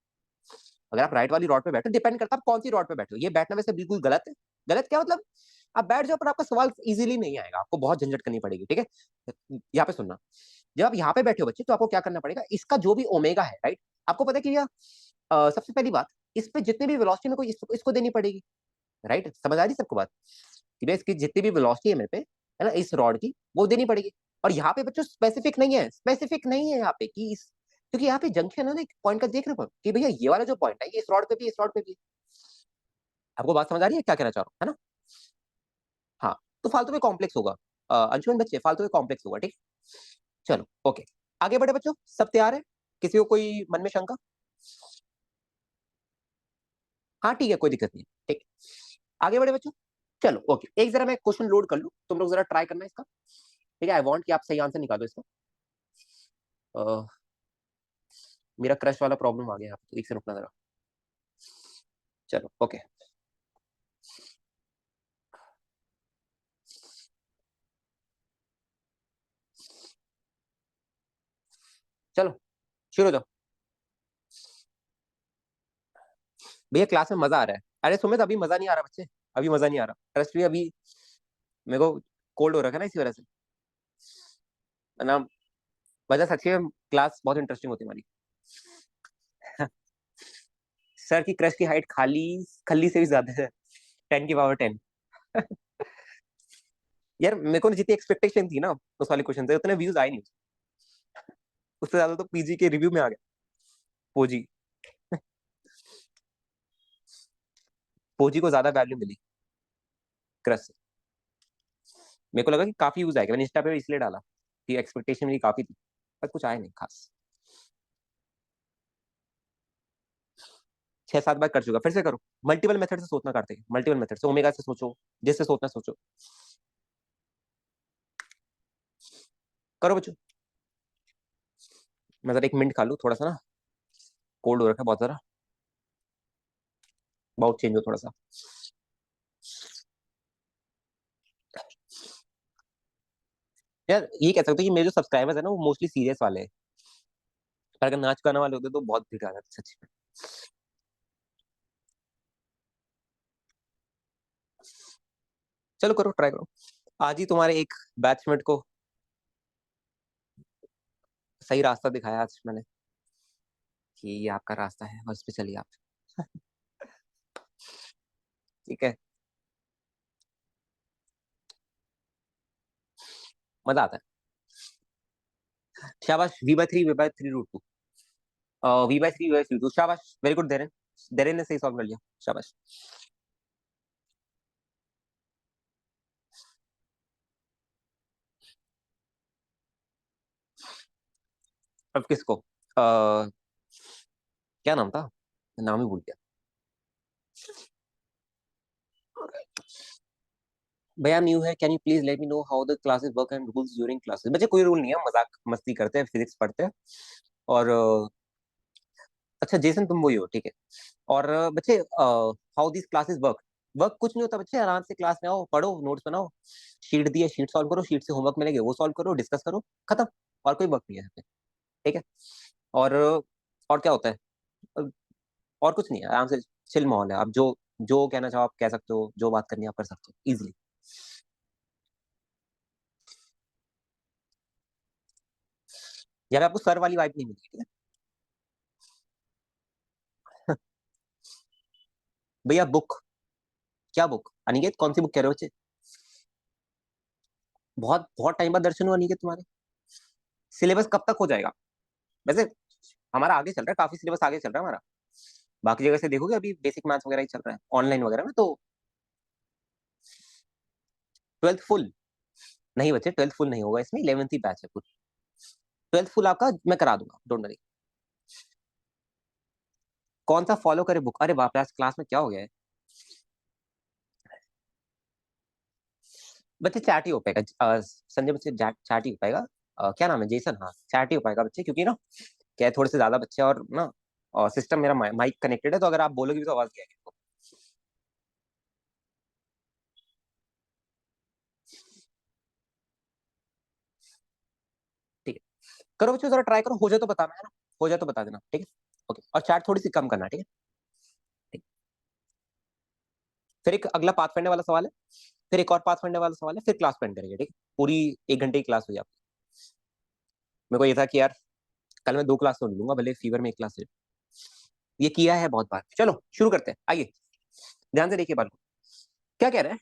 अगर आप राइट वाली रॉड पे बैठो, डिपेंड करता है आप कौन सी रॉड पे बैठो, ये बैठना वैसे बिल्कुल गलत है। गलत क्या मतलब, आप बैठ जाओ पर आपका सवाल इजीली नहीं आएगा, आपको बहुत झंझट करनी पड़ेगी, ठीक है। यहाँ पे सुनना, जब आप यहाँ पे बैठे हो बच्चे, तो आपको क्या करना पड़ेगा, इसका जो भी ओमेगा है, राइट, आपको पता है कि सबसे पहली बात, इस पे जितनी भी वेलोसिटी मेरे को इसको देनी पड़ेगी, राइट, समझ आ रही सबको बात, कि भाई इसकी जितनी भी वेलोसिटी है मेरे पे, है ना, इस रॉड की, वो देनी पड़ेगी। और यहाँ पे बच्चों स्पेसिफिक नहीं है, स्पेसिफिक नहीं है यहाँ पे कि इस, क्योंकि यहाँ पे जंक्शन है ना एक पॉइंट का, देख रहे हो कि भैया ये वाला जो पॉइंट है ये इस रॉड पे भी, इस रॉड पे भी। आपको बात समझ आ रही है क्या कहना चाह रहा हूँ, है ना। हाँ, तो फालतू में कॉम्प्लेक्स होगा, अंशुमन बच्चे फालतू में कॉम्प्लेक्स होगा, ठीक। चलो ओके, आगे बढ़े बच्चों, सब तैयार है, किसी को कोई मन में शंका? हाँ ठीक है, कोई दिक्कत नहीं है, ठीक, आगे बढ़े बच्चों। चलो ओके, एक जरा मैं क्वेश्चन लोड कर लूँ, तुम लोग जरा ट्राई करना इसका, ठीक है। आई वांट कि आप सही आंसर निकालो इसका। अ, मेरा क्रश वाला प्रॉब्लम आ गया यहाँ पे, तो एक से रुकना जरा। चलो ओके, चलो शुरू हो जाओ। भैया क्लास में मजा आ रहा है, अरे सुमित अभी मजा नहीं आ रहा बच्चे, अभी मजा नहीं आ रहा, ट्रस्ट भी अभी मेरे को कोल्ड हो रखा है ना, इसी वजह से, है ना। वजह सच्ची में क्लास बहुत इंटरेस्टिंग होती है हमारी सर की क्रश की हाइट खाली खल्ली से भी ज्यादा है, 10 की पावर 10 यार मेरे को जितनी एक्सपेक्टेशन थी ना उस वाले क्वेश्चन से, उतने व्यूज आए नहीं। उससे ज्यादा तो पीजी के रिव्यू में आ गया। पोजी। पोजी को ज्यादा वैल्यू मिली क्रस से। मेरे को लगा कि काफी यूज आएगा, मैंने इंस्टा पे इसलिए डाला कि एक्सपेक्टेशन मेरी काफी थी, पर कुछ आया नहीं खास। 6-7 बार कर चुका, फिर से करो। मल्टीपल मेथड से सोचना करते हैं, मल्टीपल मेथड से, ओमेगा से सोचो, जिससे सोचना सोचो। करो बच्चों। मैं जरा एक मिनट खा लूँ, थोड़ा सा ना कोल्ड हो रखा है बहुत जरा, बहुत चेंज हो थोड़ा सा। यार ये कह सकते हो कि मेरे जो सब्सक्राइबर्स है ना, वो मोस्टली सीरियस वाले हैं, पर अगर नाच गाने वाले होते तो बहुत भीड़ आ जाती सच में। चलो करो, ट्राई करो। आज ही तुम्हारे एक बैचमेट को सही रास्ता दिखाया आज मैंने, कि ये आपका रास्ता है और इस पे चलिए आप। ठीक है। मजा आता है। शाबाश, V/3 रूट टू, V/3 शाबाश, वेरी गुड देरेन। देरेन ने सही सॉल्व कर लिया, शाबाश। अब किसको? क्या नाम था, नाम ही भूल गया। भैया न्यू है, can you please let me know how the classes work and rules during classes. बच्चे कोई रूल नहीं है, मजाक मस्ती करते हैं, फिजिक्स पढ़ते हैं। और अच्छा जेसन तुम वही हो, ठीक है। और बच्चे how this classes work, work कुछ नहीं होता बच्चे, आराम से क्लास में आओ, पढ़ो, नोट्स बनाओ, शीट दिए, शीट सॉल्व करो, शीट से होमवर्क मिलेंगे वो सॉल्व करो, डिस्कस करो, खत्म। और कोई वर्क नहीं है यहाँ पे, ठीक है। और और क्या होता है? और कुछ नहीं है, आराम से चिल माहौल है। आप जो जो कहना चाहो आप कह सकते हो, जो बात करनी है आप कर सकते हो इजिली। यहाँ पे आपको सर वाली वाइब नहीं मिलेगी, ठीक है। भैया बुक, क्या बुक अनिकेत, कौन सी बुक कह रहे हो बच्चे? बहुत बहुत टाइम बाद दर्शन हुआ अनिकेत तुम्हारे। सिलेबस कब तक हो जाएगा वैसे? हमारा आगे चल रहा है, काफी सिलेबस आगे चल रहा है हमारा। बाकी जगह से देखोगे अभी बेसिक मैथ्स वगैरह ही चल रहा है ऑनलाइन वगैरह में तो। 12th full? नहीं बच्चे, 12th फुल नहीं होगा इसमें, 11th ही बैच है फुल। 12th फुल आपका मैं करा दूंगा, डोंट वरी। कौन सा फॉलो करे बुक? अरे बाप रे, आज क्लास में क्या हो गया है? बच्चे चैट ही हो पाएगा, संजय बच्चे चैट ही हो पाएगा। क्या नाम है, जेसन, हाँ चैट ही हो पाएगा बच्चे, क्योंकि ना क्या है, थोड़े से ज्यादा बच्चे और ना, और सिस्टम मेरा माइक कनेक्टेड है, तो अगर आप बोलोगे भी तो आवाज नहीं आएगी। ठीक है, करो बच्चों, जरा ट्राई करो, हो जाए तो बताना है ना, हो जाए तो बता देना, ठीक है। ओके, और चैट थोड़ी सी कम करना, ठीक है। ठीक। फिर एक अगला पाथ फंडे वाला सवाल है, फिर एक और पाथ फंडे वाला सवाल है, फिर क्लास पेंड करेंगे, ठीक है। पूरी 1 घंटे की क्लास हुई आपकी। मेरे को ये था कि यार कल मैं 2 क्लास तो नहीं लूंगा, भले फीवर में 1 क्लास ले। ये किया है बहुत बार, चलो शुरू करते हैं, आइए। ध्यान से देखिए बाल को, क्या कह रहे हैं?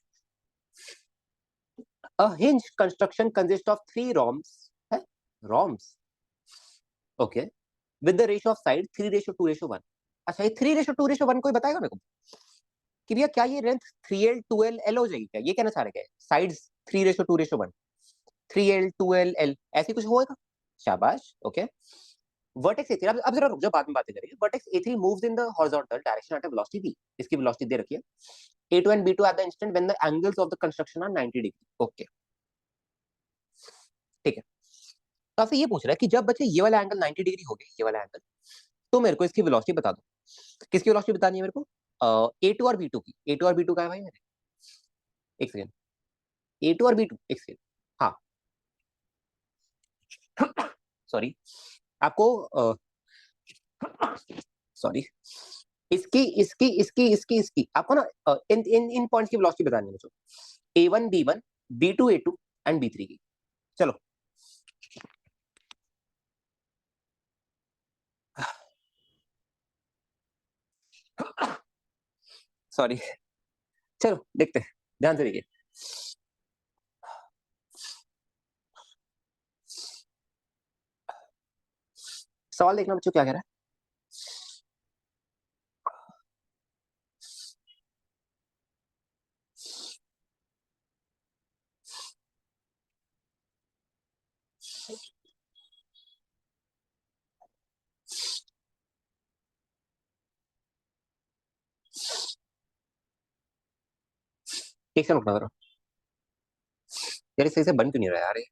A hinge construction consist of 3 rhombs है, rhombs, okay, with the ratio of side 3:2:1। अच्छा, ये 3:2:1 कोई बताएगा मेरे को कि भैया क्या ये लेंथ 3L 2L L हो जाएगी क्या? ये कहना चाह रहे हैं साइड्स 3:2:1, 3L 2L L ऐसे कुछ होएगा? शाबाश, ओके। वर्टेक्स ए3, अब जरा रुक जाओ, बाद में बातें करेंगे। वर्टेक्स ए3 moves in the horizontal direction at a velocity v, इसकी वेलोसिटी दे रखी है, a2 and b2 at the instant when the angles of the construction are 90 degree, okay, ठीक है। तो आपसे ये पूछ रहा है कि जब बच्चे ये वाला एंगल 90 डिग्री हो गया, ये वाला एंगल, तो मेरे को इसकी वेलोसिटी बता दो। किसकी वेलोसिटी बतानी है मेरे को? A2 और B2 की। A2 और B2 का है भाई मेरे, एक सेकंड, A2 और B2, एक सेकंड, हाँ। सॉरी, आपको सॉरी, इसकी आपको ना इन पॉइंट्स की वेलोसिटी बतानी है मुझे, A1 B1, B2 A2 and B3 की। चलो, सॉरी, चलो देखते हैं, ध्यान से देखिए। सवाल देखना बच्चों क्या कह रहा है। ठीक से रुकना जरा यार, सही से बन क्यों नहीं रहा यार ये।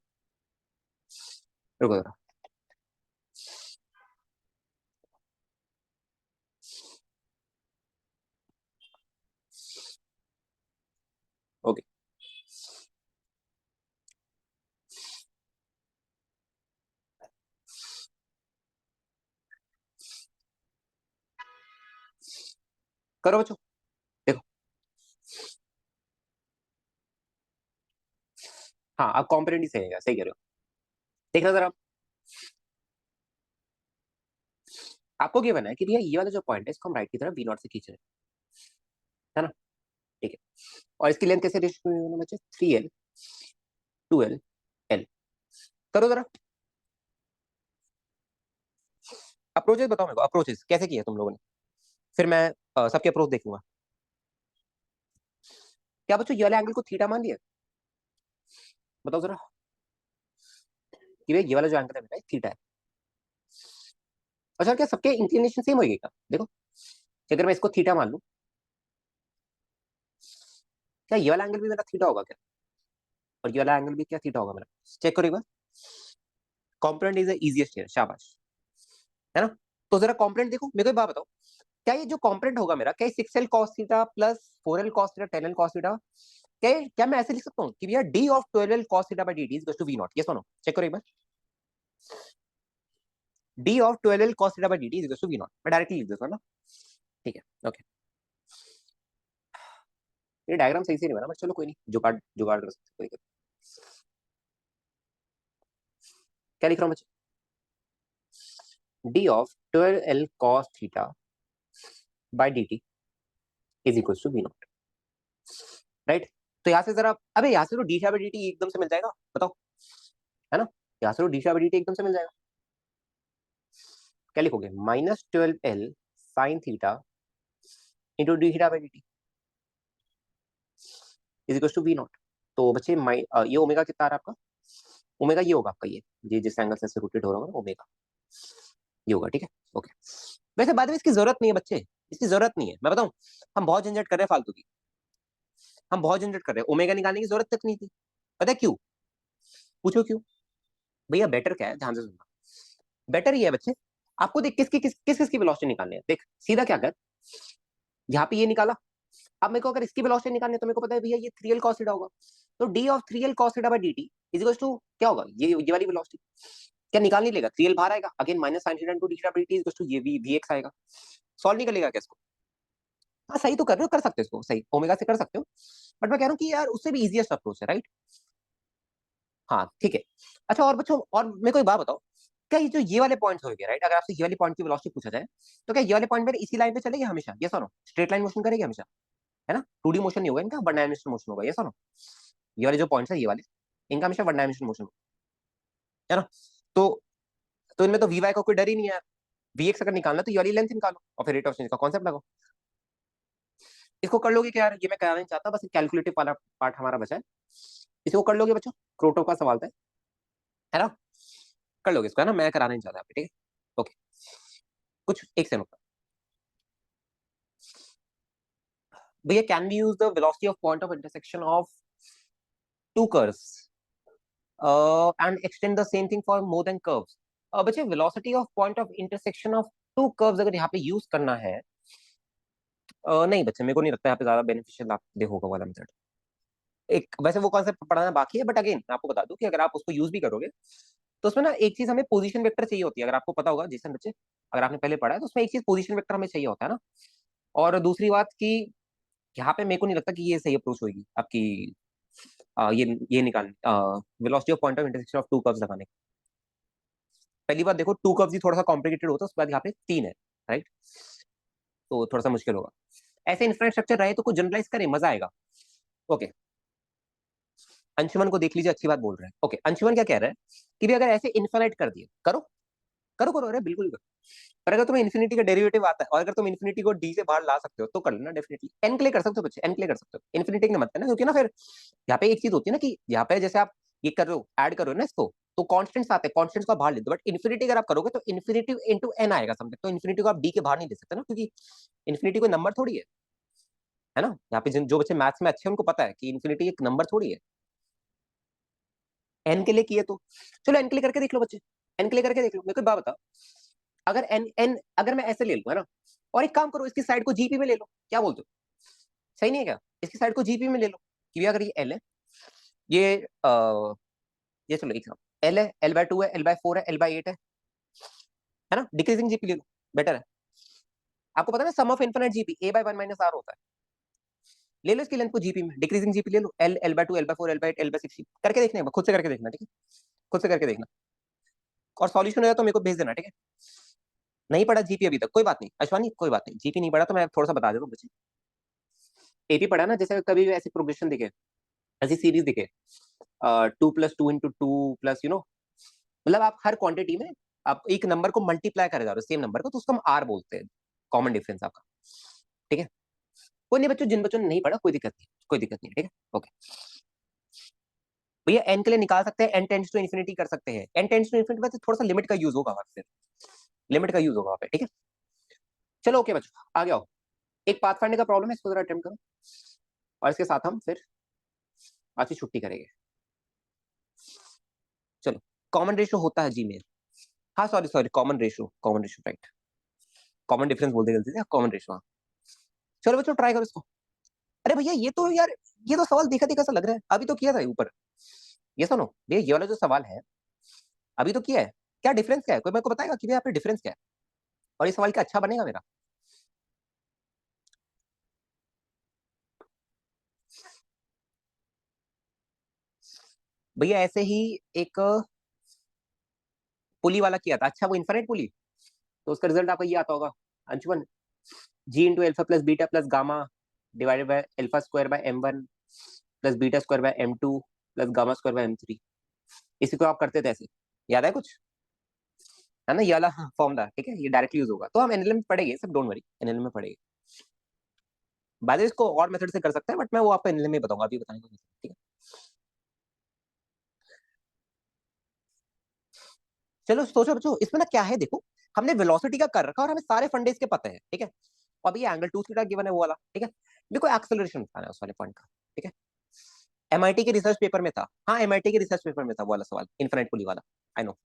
रुको जरा। ओके करो बच्चों। देखो हाँ, आप कॉम्पोनेंट ही सही है, सही कह रहे हो। देखना जरा, आपको क्या बना है कि भैया ये वाला जो पॉइंट है इसको हम राइट की तरफ बी नॉट से खींच रहे हैं, है ना। ठीक है, और इसकी लेंथ कैसे रेशियो में बच्चे, 3l 2l l। करो जरा अप्रोचेस, बताओ मेरे को अप्रोचेस कैसे किए तुम लोगों ने, फिर मैं सबके अप्रोच देखूंगा। क्या बच्चों ये वाले एंगल को थीटा मान लिया, बताओ जरा कि भैया ये वाला जो एंगल है बेटा थीटा है। अच्छा क्या सबके इंक्लिनेशन सेम होगी क्या, देखो कि अगर मैं इसको थीटा मान लूं, क्या ये वाला एंगल भी मेरा थीटा होगा क्या, और ये वाला एंगल भी क्या थीटा होगा मेरा, चेक करो एक बार। Component is the easiest here, शाबाश, है ना। तो जरा कॉम्पोनेंट देखो, मेरे को एक बात बताओ, क्या ये जो कॉम्पोनेंट होगा मेरा, क्या 6l cos theta plus 4l cos theta 10l cos theta, क्या मैं ऐसे लिख सकता हूँ कि भैया d of 12l cos theta by dt is equal to v naught, ये सुनो चेक करो एक बार। d of 12l cos theta by dt is equal to v naught, मैं डायरेक्टली लिख देता हूँ ना। ठीक है ओके, ये डायग्राम सही से नहीं बना बट चलो कोई नहीं, जुगाड़ जुगाड़ कर सकते कोई। क्या लिख रहा हूँ बच्चे, d of 12l cos theta by dt is equal to v naught, right. तो यहाँ से जरा, अबे यहाँ से तो d बाय dt एकदम से मिल जाएगा, बताओ, है ना। यहाँ से तो d बाय dt एकदम से मिल जाएगा, क्या लिखोगे, -12l sine theta into d theta by D t is equal to v naught. तो बच्चे ये ओमेगा कितना आ रहा है आपका, ओमेगा ये होगा आपका, ये जिस एंगल से रोटेट हो रहा होगा ओमेगा ये होगा, ठीक है ओके। वैसे बाद में इसकी जरूरत नहीं है बच्चे, इसकी जरूरत नहीं है, मैं बताऊं, हम बहुत झंझट कर रहे हैं फालतू की, हम बहुत झंझट कर रहे हैं, ओमेगा निकालने की जरूरत तक नहीं थी। पता है क्यों, पूछो क्यों। भैया बेटर क्या है, ध्यान से सुनना, बेटर ये है बच्चे, आपको देख किस किस की वेलोसिटी निकालनी है, देख सीधा क्या कर, यहाँ पे ये निकाला, अब मेरे को अगर इसकी वेलोसिटी निकालनी है तो मेरे को पता है भैया ये 3l cos थीटा होगा, तो d of 3l cos theta by dt is equal to क्या होगा, ये वाली वेलोसिटी, क्या निकाल नहीं लेगा, 3l बाहर आएगा, again minus sin theta into d theta by dt is equal to ये vx आएगा, सॉल्व नहीं कर लेगा क्या इसको। हाँ सही तो कर रहे हो, कर सकते हो इसको सही, ओमेगा से कर सकते हो, बट मैं कह रहा हूँ कि यार उससे भी इजीएस्ट अप्रोच है, राइट। हाँ ठीक है। अच्छा और बच्चों, और मेरे को एक बात बताओ, क्या ये जो ये वाले पॉइंट्स हो गए, राइट, अगर आपसे ये वाले पॉइंट की वेलोसिटी पूछा जाए, तो क्या ये वाले पॉइंट मेरे इसी लाइन पे चलेगी हमेशा, ये सुनो स्ट्रेट लाइन मोशन करेगी हमेशा, है ना, 2D मोशन नहीं होगा इनका, वन डायमेंशनल मोशन होगा, ये सुनो ये वाले जो पॉइंट्स है ये वाले, इनका हमेशा वन डायमेंशनल मोशन है ना। तो इनमें तो वी वाई का कोई डर ही नहीं है, वी एक्स अगर निकालना तो ये वाली लेंथ निकालो और फिर रेट ऑफ चेंज का कॉन्सेप्ट लगाओ। इसको कर लोगे क्या यार, ये मैं कराना नहीं चाहता, बस कैलकुलेटिव वाला पार्ट हमारा बचा है, इसको कर लोगे बच्चों, क्रोटो का सवाल था, है ना, कर लोगे इसको, है ना, मैं कराना नहीं चाहता, ठीक है ओके। कुछ एक सेकंड भैया, can we use the velocity of point of intersection of two curves and extend the same thing for more than curves. बच्चे velocity of point of intersection of two curves अगर यहाँ पे use करना है, नहीं बच्चे मेरे को नहीं लगता यहाँ पे ज्यादा बेनिफिशियल आप देखोगे वाला मेथड, एक वैसे वो कॉन्सेप्ट पढ़ाना बाकी है, बट अगेन मैं आपको बता दूं कि अगर आप उसको यूज भी करोगे तो उसमें ना एक चीज हमें पोजीशन वेक्टर चाहिए होती है, अगर आपको पता होगा जिसन बच्चे, अगर आपने पहले पढ़ा है तो उसमें एक चीज पोजीशन वेक्टर हमें चाहिए होता है ना। और दूसरी बात कि यहाँ पे मेरे को नहीं लगता कि ये सही अप्रोच होगी आपकी, ये निकालने velocity of point of intersection of two curves लगाने की। पहली बात देखो, टू कर्व्स ही थोड़ा सा कॉम्प्लिकेटेड होता है, उसके बाद यहाँ पे तीन है, राइट, तो थोड़ा सा मुश्किल होगा। ऐसे इंफ्रास्ट्रक्चर रहे तो कुछ जनरलाइज करें, मजा आएगा। ओके, अंशुमन को देख लीजिए, अच्छी बात बोल रहे हैं। ओके, अंशुमन क्या कह रहे हैं कि भी अगर ऐसे इन्फिनाइट कर दिए, करो करो करो, अरे बिल्कुल करो। पर अगर तुम्हें इन्फिनिटी का डेरिवेटिव आता है और अगर तुम इन्फिनिटी को डी से बाहर ला सकते हो तो कर लेना डेफिनेटली। एन के लिए कर सकते हो बच्चे, एन के लिए कर सकते हो, इन्फिनिटी के लिए मत करना, क्योंकि ना फिर यहाँ पे एक चीज होती है ना कि यहाँ पे जैसे आप ये कर रहे हो, ऐड कर रहे हो ना इसको, तो कॉन्स्टेंट्स आते हैं, कॉन्स्टेंट्स को बाहर ले दो, बट इन्फिनिटी अगर आप करोगे तो इन्फिनिटी इंटू एन आएगा समथिंग, तो इन्फिनिटी को आप डी के बाहर नहीं दे सकते ना, क्योंकि इन्फिनिटी कोई नंबर थोड़ी है ना। यहाँ पे जो बच्चे मैथ्स में अच्छे हैं उनको पता है कि इन्फिनिटी एक नंबर थोड़ी है। एन के लिए किए तो चलो एन के लिए करके देख लो बच्चे, एन के लिए करके देख लो। मेरे को एक बात बताओ, अगर एन एन अगर मैं ऐसे ले लूँ है ना, और एक काम करो इसकी साइड को जीपी में ले लो, क्या बोलते हो, सही नहीं है क्या, इसकी साइड को जीपी में ले लो, कि भैया अगर ये एल है, ये ये चलो एक एल है, L/2 है, L/4 है, L/8 है ना, डिक्रीजिंग जीपी ले लो, बेटर है। आपको पता है ना sum of infinite GP A/1 - R होता है। ले लो इसकी लेंथ को जीपी में, डिक्रीजिंग जीपी ले लो, L/2 L/4 L/8 L/6 करके देखने, खुद से करके देखना, ठीक है, खुद से करके देखना, और सॉल्यूशन हो जाए तो मेरे को भेज देना, ठीक है। नहीं पढ़ा जीपी अभी तक, कोई बात नहीं अश्वानी, कोई बात नहीं, जीपी नहीं पढ़ा तो मैं थोड़ा सा बता देता हूँ बच्चे। एपी पढ़ा ना, जैसे कभी भी ऐसी प्रोग्रेशन दिखे, ऐसी सीरीज दिखे, 2 + 2 × 2 प्लस मतलब आप हर क्वांटिटी में आप एक नंबर को मल्टीप्लाई करे जा रहे हो, सेम नंबर को, तो उसको हम आर बोलते हैं, कॉमन डिफरेंस आपका, ठीक है। कोई नहीं बच्चों, जिन बच्चों ने नहीं पढ़ा कोई दिक्कत नहीं, कोई दिक्कत नहीं, ठीक है, ओके। भैया एन के लिए निकाल सकते हैं, एन टेंड्स टू इन्फिनिटी कर सकते हैं, एन टेंड्स टू इन्फिनिटी वैसे थोड़ा सा लिमिट का यूज होगा वहां पे, लिमिट का यूज होगा वहां पे, ठीक है। चलो ओके बच्चों, आगे आओ। एक पाथ फाइंडिंग का प्रॉब्लम है, इसको जरा अटेम्प्ट करो, और इसके साथ हम फिर आज की छुट्टी करेंगे। चलो, कॉमन रेशियो होता है जी में, हाँ sorry sorry, common ratio, common ratio right, common difference बोलते गलती से, कॉमन रेशियो, हाँ। चलो बच्चों ट्राई करो इसको। अरे भैया ये तो यार, ये तो सवाल देखा देखा सा लग रहा है, अभी तो किया था ऊपर। ये सुनो भैया, ये वाला जो सवाल है अभी तो किया है, क्या डिफरेंस क्या है, कोई मेरे को बताएगा कि भैया यहाँ पे डिफरेंस क्या है, और ये सवाल क्या अच्छा बनेगा मेरा। भैया ऐसे ही एक पुली वाला किया था, अच्छा वो इन्फिनिट पुली, तो उसका रिजल्ट आपको ये आता होगा Anshuman, G × α + β + gamma divided by α² / m1 plus β² / m2 plus γ² / m3। इसी को आप करते थे ऐसे, याद है कुछ, है ना, ये वाला फॉर्मूला, ठीक है, ये डायरेक्टली यूज होगा, तो हम एनएलएम में पढ़ेंगे सब, डोंट वरी, एनएलएम में पढ़ेंगे। बाद में इसको और मेथड से कर सकते हैं, बट मैं वो आपको एनएलएम में बताऊंगा, अभी बताएंगे, ठीक है। चलो सोचो बच्चों, इसमें ना क्या है देखो, हमने वेलोसिटी का कर रखा और हमें सारे फंडेज के पता है, ठीक है, और अभी ये एंगल 2θ गिवन है वो वाला, ठीक है। मेरे को एक्सेलरेशन बताना है उस वाले पॉइंट का, ठीक है। एमआईटी के रिसर्च पेपर में था, हाँ एमआईटी के रिसर्च पेपर में था वो वाला सवाल, इनफिनिट पुली वाला, आई नो।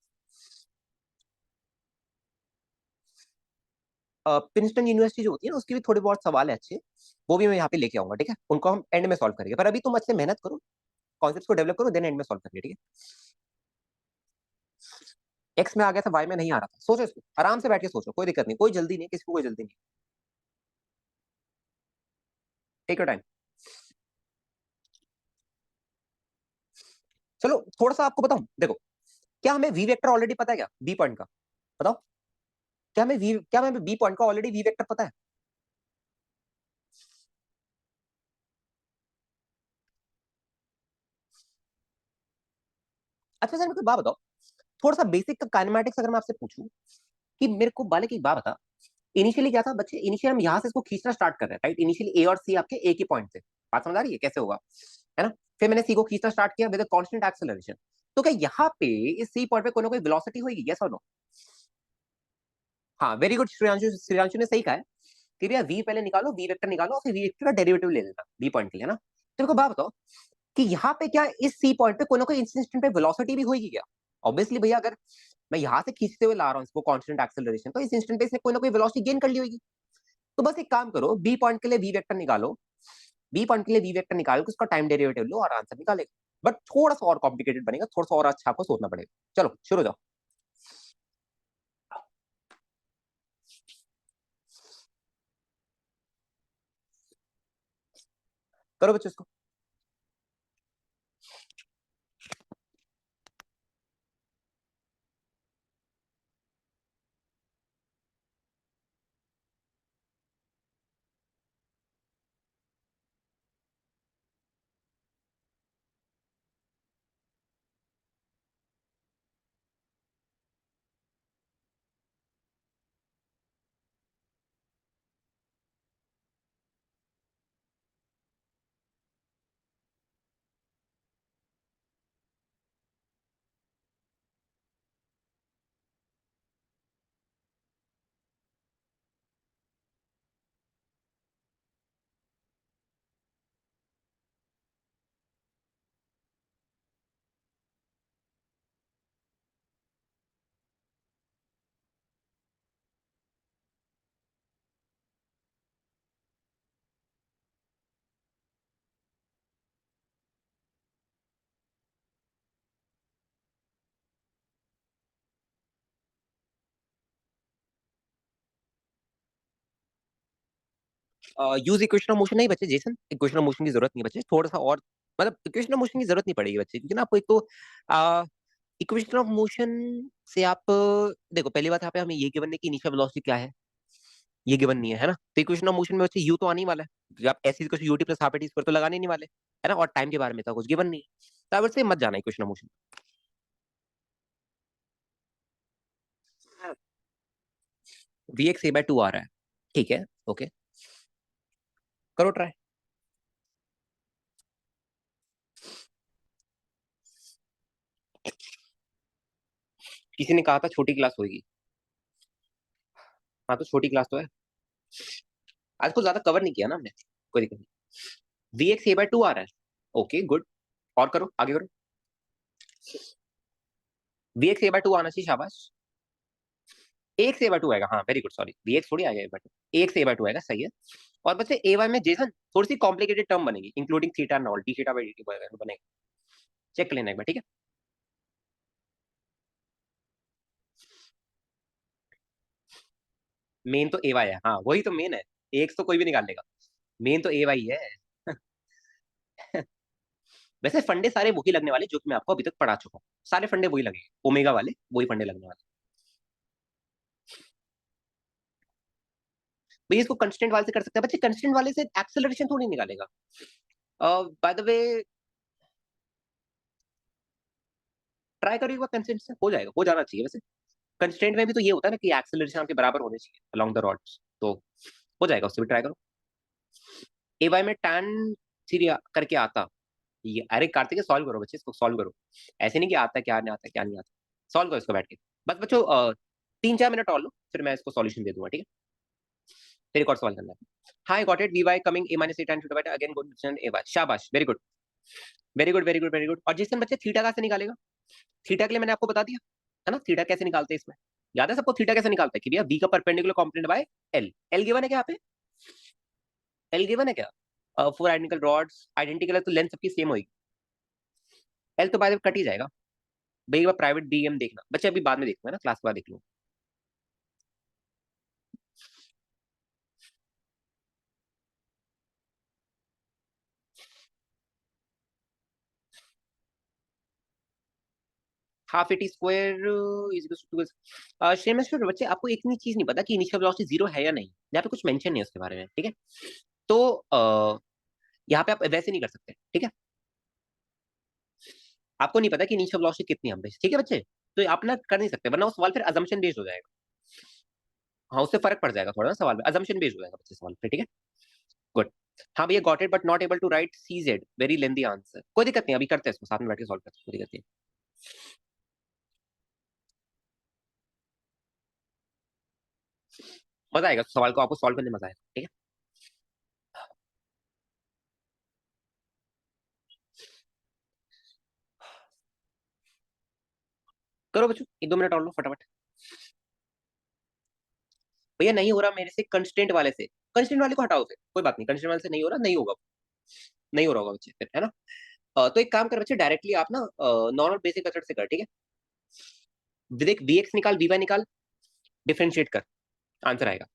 प्रिंसटन यूनिवर्सिटी जो होती है ना, उसकी भी थोड़े बहुत सवाल है अच्छे, वो भी मैं यहाँ पे लेके आऊंगा, ठीक है, उनको हम एंड में सॉल्व करेंगे, पर अभी तुम अच्छे मेहनत करो, कॉन्सेप्ट को डेवलप करो, देन एंड में सॉल्व करेंगे, ठीक है। एक्स में आ गया था, वाई में नहीं आ रहा था, सोचो इसको आराम से बैठ के सोचो, कोई दिक्कत नहीं, कोई जल्दी नहीं, किसी को कोई जल्दी नहीं, टेक योर टाइम। चलो थोड़ा सा आपको बताऊं, देखो, क्या हमें वी वेक्टर ऑलरेडी पता है, क्या बी पॉइंट का, बताओ, क्या हमें बी पॉइंट का ऑलरेडी वी वेक्टर पता है। अच्छा सर मेरे को एक बात बताओ, थोड़ा सा बेसिक का काइनेमेटिक्स अगर मैं आपसे पूछूं, कि मेरे को बाले की एक बात बता, इनिशियली क्या था बच्चे, इनिशियली हम यहाँ से इसको खींचना स्टार्ट कर रहे हैं, राइट, इनिशियली ए और सी आपके एक ही पॉइंट थे, बात समझ आ रही है कैसे होगा, है ना। फिर मैंने सी को खींचना स्टार्ट किया विद कांस्टेंट एक्सेलरेशन, तो क्या यहाँ पे इस सी पॉइंट पे कोई ना कोई वेलोसिटी होगी, यस और नो। हाँ वेरी गुड श्रेयांशु, श्रेयांशु ने सही कहा है कि भैया वी पहले निकालो, वी वेक्टर निकालो, और फिर वी वेक्टर का डेरिवेटिव ले लेना बी पॉइंट के लिए ना। तो मेरे को बात बताओ कि यहाँ पे क्या इस सी पॉइंट पे कोई ना कोई इंस्टेंट पे वेलोसिटी भी होगी क्या। ऑब्वियसली भैया, अगर मैं यहाँ से खींचते हुए ला रहा हूँ इसको कांस्टेंट एक्सेलरेशन, तो इस इंस्टेंट पे इसने कोई ना कोई वेलोसिटी गेन कर ली होगी। तो बस एक काम करो, बी पॉइंट के लिए वी वेक्टर निकालो, बी पॉइंट के लिए वी वेक्टर निकालो, उसका टाइम डेरिवेटिव लो और आंसर निकालेगा। बट थोड़ा सा और कॉम्प्लिकेटेड बनेगा, थोड़ा सा और अच्छा आपको सोचना पड़ेगा। चलो शुरू हो जाओ, करो बच्चों इसको। यूज इक्वेशन ऑफ मोशन नहीं बच्चे, जेसन इक्वेशन ऑफ मोशन की जरूरत नहीं बच्चे, थोड़ा सा और मतलब इक्वेशन ऑफ मोशन की जरूरत नहीं पड़ेगी बच्चे, क्योंकि ना आपको एक तो इक्वेशन ऑफ मोशन से आप देखो, पहली बात यहाँ पे हमें ये गिवन है कि इनिशियल वेलोसिटी क्या है, ये गिवन नहीं है ना, तो इक्वेशन ऑफ मोशन में बच्चे यू तो आने ही वाला है, क्योंकि आप ऐसी कुछ UT plus half AT square तो लगाने नहीं वाले, है ना, और टाइम के बारे में तो कुछ गिवन नहीं है, तो आप से मत जाना equation of motion. V X A by two आ रहा है, ठीक है, ओके, करो ट्राई। किसी ने कहा था छोटी क्लास होगी, हाँ तो छोटी क्लास तो है, आज को ज्यादा कवर नहीं किया ना हमने, कोई दिक्कत नहीं। V X A by two आ रहा है, ओके गुड, और करो आगे करो, V X A by two आना चाहिए, शाबाश, एक से ए बाय टू आएगा, हाँ very good, sorry v x थोड़ी आएगा ए बाय टू, एक से ए बाय टू आएगा, सही है। और बच्चे ए वाई में जेसन थोड़ी सी कॉम्प्लिकेटेड टर्म बनेगी, including theta and all, D theta by d T बनेगा, चेक कर लेना एक बार, ठीक है। मेन तो ए वाई है, हाँ वही तो मेन है, एक तो कोई भी निकाल लेगा, मेन तो ए वाई है। वैसे फंडे सारे वही लगने वाले जो कि मैं आपको अभी तक पढ़ा चुका हूँ, सारे फंडे वही लगेंगे, ओमेगा वाले वही फंडे लगने वाले। भैया इसको कंस्टेंट वाले से कर सकते हैं बच्चे, कंस्टेंट वाले से एक्सेलरेशन थोड़ी निकालेगा। बाय द वे ट्राई करो एक बार, कंस्टेंट से हो जाएगा, हो जाना चाहिए वैसे, कंस्टेंट में भी तो ये होता है ना कि एक्सेलरेशन आपके बराबर होने चाहिए अलोंग द रॉड्स, तो हो जाएगा, उससे भी ट्राई करो। ए वाई में tan थीटा करके आता, ये अरे कार्तिक सॉल्व करो बच्चे, इसको सॉल्व करो, ऐसे नहीं कि आता है क्या नहीं आता, क्या नहीं आता, सॉल्व करो इसको बैठ के, बस बच्चों 3-4 मिनट और लो, फिर मैं इसको सॉल्यूशन दे दूंगा, ठीक है, तेरे को सॉल्व करना है। Hi got it, V Y coming A minus A tan theta by again good A Y, शाबाश very good, very good very good very good. और जिस दिन बच्चे थीटा कैसे निकालेगा, थीटा के लिए मैंने आपको बता दिया है ना, थीटा कैसे निकालते हैं इसमें, याद है सबको थीटा कैसे निकालते हैं, कि भैया बी का perpendicular component by L, L given है क्या यहाँ पे, एल गिवन है क्या, फोर आइडेंटिकल रॉड्स, आइडेंटिकल है तो लेंथ सबकी सेम होगी, एल तो बाय द वे कट ही जाएगा, भाई वो प्राइवेट डीएम देखना बच्चे, अभी बाद में देखूंगा ना, क्लास के बाद देख लो। Half AT square is two, Shremeshwar बच्चे आपको इतनी चीज नहीं पता कि इनिशियल वेलोसिटी जीरो है या नहीं, यहाँ पे कुछ मेंशन नहीं है उसके बारे में, ठीक है, तो यहाँ पे आप वैसे नहीं कर सकते, ठीक है, आपको नहीं पता कि इनिशियल वेलोसिटी कितनी है हम पे, ठीक है बच्चे, तो आप ना कर नहीं सकते, वरना वो सवाल फिर अजम्पशन बेस्ड हो जाएगा, हाँ उससे फर्क पड़ जाएगा थोड़ा ना सवाल में, अजम्पशन बेस्ड हो जाएगा बच्चे सवाल पे, ठीक है, गुड। हाँ भैया got it but not able to write C Z, very lengthy answer, कोई दिक्कत नहीं, अभी करते हैं इसको साथ में बैठ के सॉल्व करते हैं, कोई दिक्कत नहीं। मजा आएगा सवाल को आपको सॉल्व करने में, मजा आएगा, ठीक है, करो बच्चों, 1-2 मिनट और लो फटाफट। भैया नहीं हो रहा मेरे से कंस्टेंट वाले से, कंस्टेंट वाले को हटाओ फिर, कोई बात नहीं, कंस्टेंट वाले से नहीं हो रहा, नहीं होगा, नहीं हो रहा होगा बच्चे फिर, है ना। तो एक काम कर बच्चे, डायरेक्टली आप ना नॉर्मल बेसिक मेथड से कर, ठीक है, देख वी एक्स निकाल, वी वाई निकाल, डिफरेंशिएट कर, आंसर आएगा।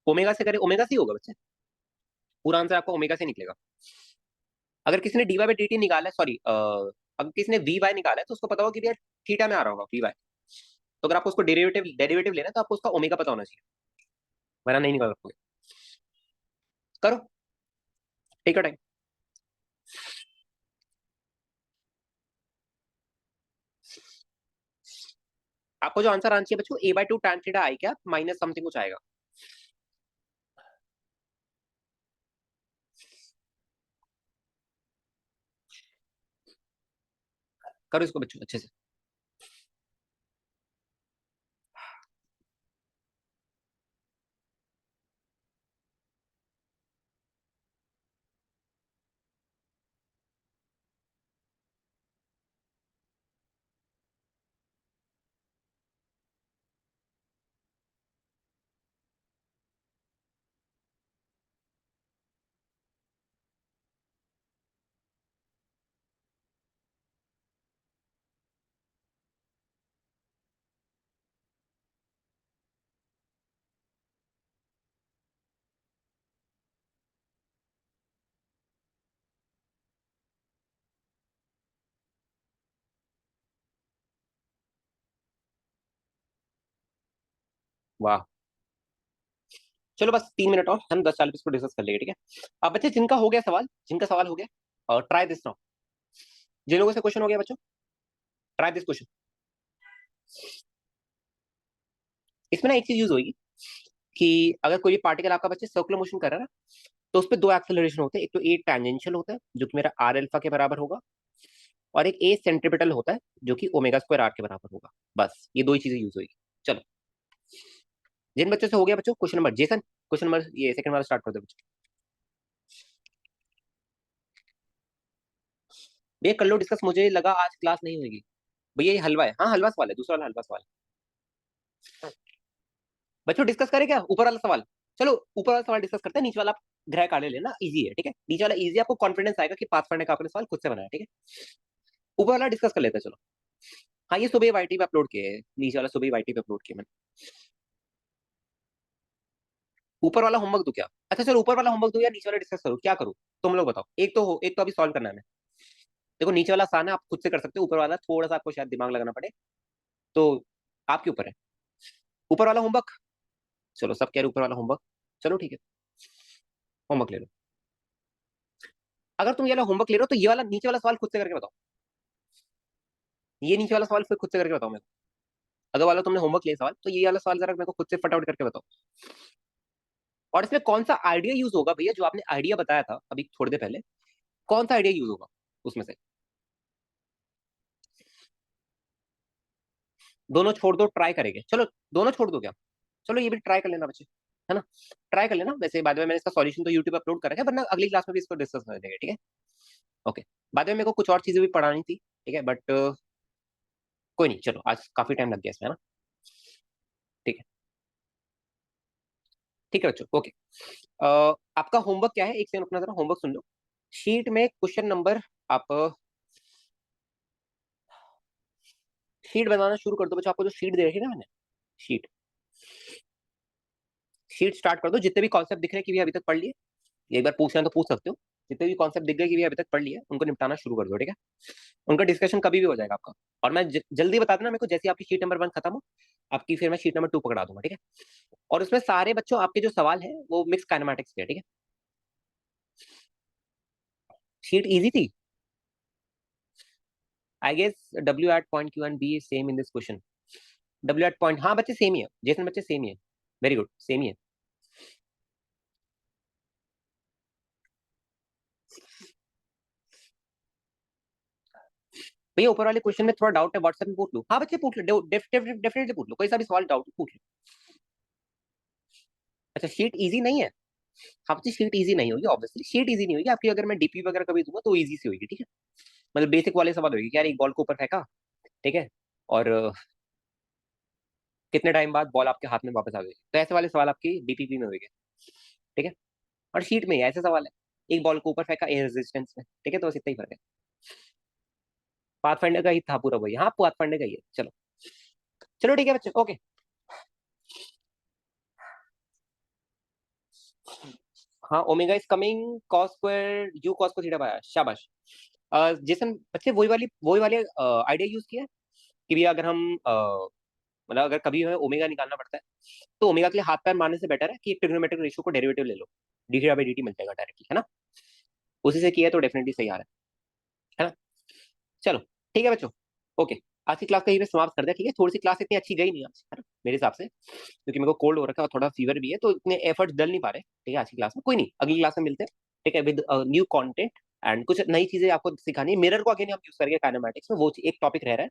ओमेगा से करे, ओमेगा से ही होगा बच्चे, पूरा आंसर आपको ओमेगा से निकलेगा। अगर किसी ने d y by D t निकाला है, सॉरी अगर किसी ने वी वाई निकाला है तो उसको पता होगा कि भैया थीटा में आ रहा होगा वी वाई, तो अगर आपको उसको डेरिवेटिव डेरिवेटिव लेना है तो आपको उसका ओमेगा पता होना चाहिए, वरना नहीं निकाल पाओगे, करो, टेक योर टाइम। आपको जो आंसर आना चाहिए बच्चों, ए बाई टू tan थीटा आई क्या माइनस समथिंग कुछ आएगा, करो इसको बच्चों अच्छे से। वाह। चलो बस 3 मिनट और, हम 10 साल पे इसको डिस्कस कर लेंगे, ठीक है। अब बच्चे जिनका हो गया सवाल, जिनका सवाल हो गया, और ट्राई दिस नाउ। जिन लोगों से क्वेश्चन हो गया बच्चों, ट्राई दिस क्वेश्चन। इसमें ना एक चीज यूज होगी कि अगर कोई भी पार्टिकल आपका बच्चे सर्कुलर मोशन कर रहा है ना, तो उस पर दो एक्सेलरेशन होते हैं। एक तो ए टेंजेंशियल होता है जो कि मेरा आर अल्फा के बराबर होगा, और एक ए सेंट्रीपिटल होता है जो कि ओमेगा स्क्वायर आर के बराबर होगा। बस ये दो ही चीजें यूज होगी। चलो, जिन बच्चों से हो गया बच्चों, question number Jason, question number ये सेकंड वाला स्टार्ट कर दो बच्चों। भैया कर लो डिस्कस, मुझे लगा आज क्लास नहीं होगी। भैया ये हलवा है, हाँ हलवा सवाल है, दूसरा वाला हलवा सवाल है। बच्चों डिस्कस करें क्या ऊपर वाला सवाल? चलो ऊपर वाला सवाल डिस्कस करते हैं, नीचे वाला आप ग्रह काट लेना, इजी है, ठीक है। नीचे वाला इजी, आपको कॉन्फिडेंस आएगा कि पाथफाइंडर का आपने सवाल खुद से बनाया, ठीक है। ऊपर वाला डिस्कस कर लेते हैं, चलो। हाँ ये सुबह वाईटी पे अपलोड किए हैं, नीचे वाला सुबह वाईटी पे अपलोड किया मैंने। ऊपर वाला होमवर्क दो क्या? अच्छा चलो ऊपर वाला होमवर्क दो या नीचे वाला डिस्कस करो, क्या करूँ? तुम लोग बताओ, एक तो हो, एक तो अभी सॉल्व करना है हमें। देखो नीचे वाला आसान है, आप खुद से कर सकते हो, ऊपर वाला थोड़ा सा आपको शायद दिमाग लगाना पड़े, तो आपके ऊपर है। ऊपर वाला होमवर्क, चलो सब कह रहे ऊपर वाला होमवर्क, चलो ठीक है, होमवर्क ले लो। अगर तुम ये वाला होमवर्क ले रहे हो तो ये वाला नीचे वाला सवाल खुद से करके बताओ। ये नीचे वाला सवाल फिर खुद से करके बताओ मेरे को। अगर वाला तुमने होमवर्क लिया सवाल, तो ये वाला सवाल जरा मेरे को खुद से फटाफट करके बताओ। और इसमें कौन सा आइडिया यूज होगा भैया, जो आपने आइडिया बताया था अभी थोड़ी देर पहले, कौन सा आइडिया यूज होगा उसमें से? दोनों छोड़ दो, ट्राई करेंगे, चलो। दोनों छोड़ दो क्या? चलो ये भी ट्राई कर लेना बच्चे, है ना। ट्राई कर लेना, वैसे बाद में मैंने इसका सॉल्यूशन तो यूट्यूब पे अपलोड करा है, वरना अगली क्लास में भी इसको डिस्कस कर देंगे, ठीक है। ओके। बाद में मेरे को कुछ और चीजें भी पढ़ानी थी, ठीक है, बट कोई नहीं, चलो आज काफी टाइम लग गया इसमें, है ना। ठीक है, ठीक है बच्चों, ओके। आपका होमवर्क क्या है, एक सेकंड अपना जरा होमवर्क सुन लो। शीट में क्वेश्चन नंबर, आप शीट बनाना शुरू कर दो बच्चों। आपको जो शीट दे रखी है ना मैंने, शीट, शीट स्टार्ट कर दो। जितने भी कॉन्सेप्ट दिख रहे हैं कि भी अभी तक पढ़ लिए, एक बार पूछना है तो पूछ सकते हो। जितने भी कॉन्सेप्ट दिख गए कि भी अभी तक पढ़ लिए, उनको निपटाना शुरू कर दो, ठीक है। उनका डिस्कशन कभी भी हो जाएगा आपका। और मैं जल्दी बता देना मेरे को, जैसे आपकी शीट नंबर 1 खत्म हो, आपकी फिर मैं शीट नंबर 2 पकड़ा दूंगा, ठीक है। और उसमें सारे बच्चों आपके जो सवाल है वो मिक्स काइनेमेटिक्स के, ठीक है। शीट इजी थी, I guess. W at point Q and B same in this question. W at point, हाँ बच्चे सेम ही है, जैसे बच्चे सेम ही है। वेरी गुड, सेम ही है। भैया ऊपर वाले क्वेश्चन में थोड़ा डाउट है, व्हाट्सएप में पूछ लो। हाँ बच्चे पूछ लो, डेफिनेटली पूछ लो, कोई सा भी सवाल डाउट पूछ लो। अच्छा शीट इजी नहीं है? हाँ बच्चे शीट इजी नहीं होगी, ऑब्वियसली शीट इजी नहीं होगी आपकी। अगर मैं डीपी वगैरह कभी दूंगा तो इजी सी होगी, ठीक है। मतलब बेसिक वाले सवाल होगी कि यार एक बॉल को ऊपर फेंका, ठीक है, और कितने टाइम बाद बॉल आपके हाथ में वापस आ गई, तो ऐसे वाले सवाल आपकी डीपीपी में होंगे, ठीक है। और शीट में ही ऐसे सवाल है, एक बॉल को ऊपर फेंका एयर रेजिस्टेंस में, ठीक है, तो बस इतना ही फर्क है। पाथ फाइंडर का ही था पूरा वही, हाँ पाथ फाइंडर का ही है, चलो। चलो ठीक है बच्चे, ओके। हाँ omega is coming, cos square you cos को थीटा पाया, शाबाश। जैसन बच्चे वही वाले आइडिया यूज किया है कि भैया अगर हम मतलब अगर कभी हमें ओमेगा निकालना पड़ता है, तो ओमेगा के लिए हाथ पैर मारने से बेटर है कि ट्रिग्नोमेट्रिक रेशियो को डेरिवेटिव ले लो, D theta by D T मिल जाएगा डायरेक्टली, है ना। उसी से किया है तो डेफिनेटली सही आ रहा है ना। चलो ठीक है बच्चों, ओके। आज की क्लास का यही पे समाप्त कर दिया, ठीक है। थोड़ी सी क्लास इतनी अच्छी गई नहीं आज, है ना, मेरे हिसाब से, क्योंकि मेरे को कोल्ड हो रखा है और थोड़ा फीवर भी है, तो इतने एफर्ट्स डल नहीं पा रहे, ठीक है। आज की क्लास में कोई नहीं, अगली क्लास में मिलते हैं, ठीक है, विद न्यू कंटेंट एंड कुछ नई चीजें आपको सिखानी है। मिरर को अगेन हम यूज करेंगे काइनेमेटिक्स में, वो एक टॉपिक रह रहा है,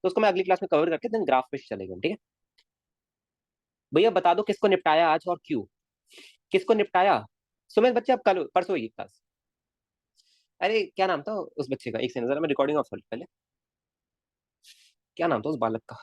तो उसको मैं अगली क्लास में कवर करके देन ग्राफ पे चलेंगे, ठीक है। भैया बता दो किसको निपटाया आज और क्यों, किसको निपटाया? सुमित बच्चे अब कल परसों ही क्लास। अरे क्या नाम था उस बच्चे का, एक सेकंड जरा मैं रिकॉर्डिंग ऑफ कर पहले। क्या नाम था उस बालक का?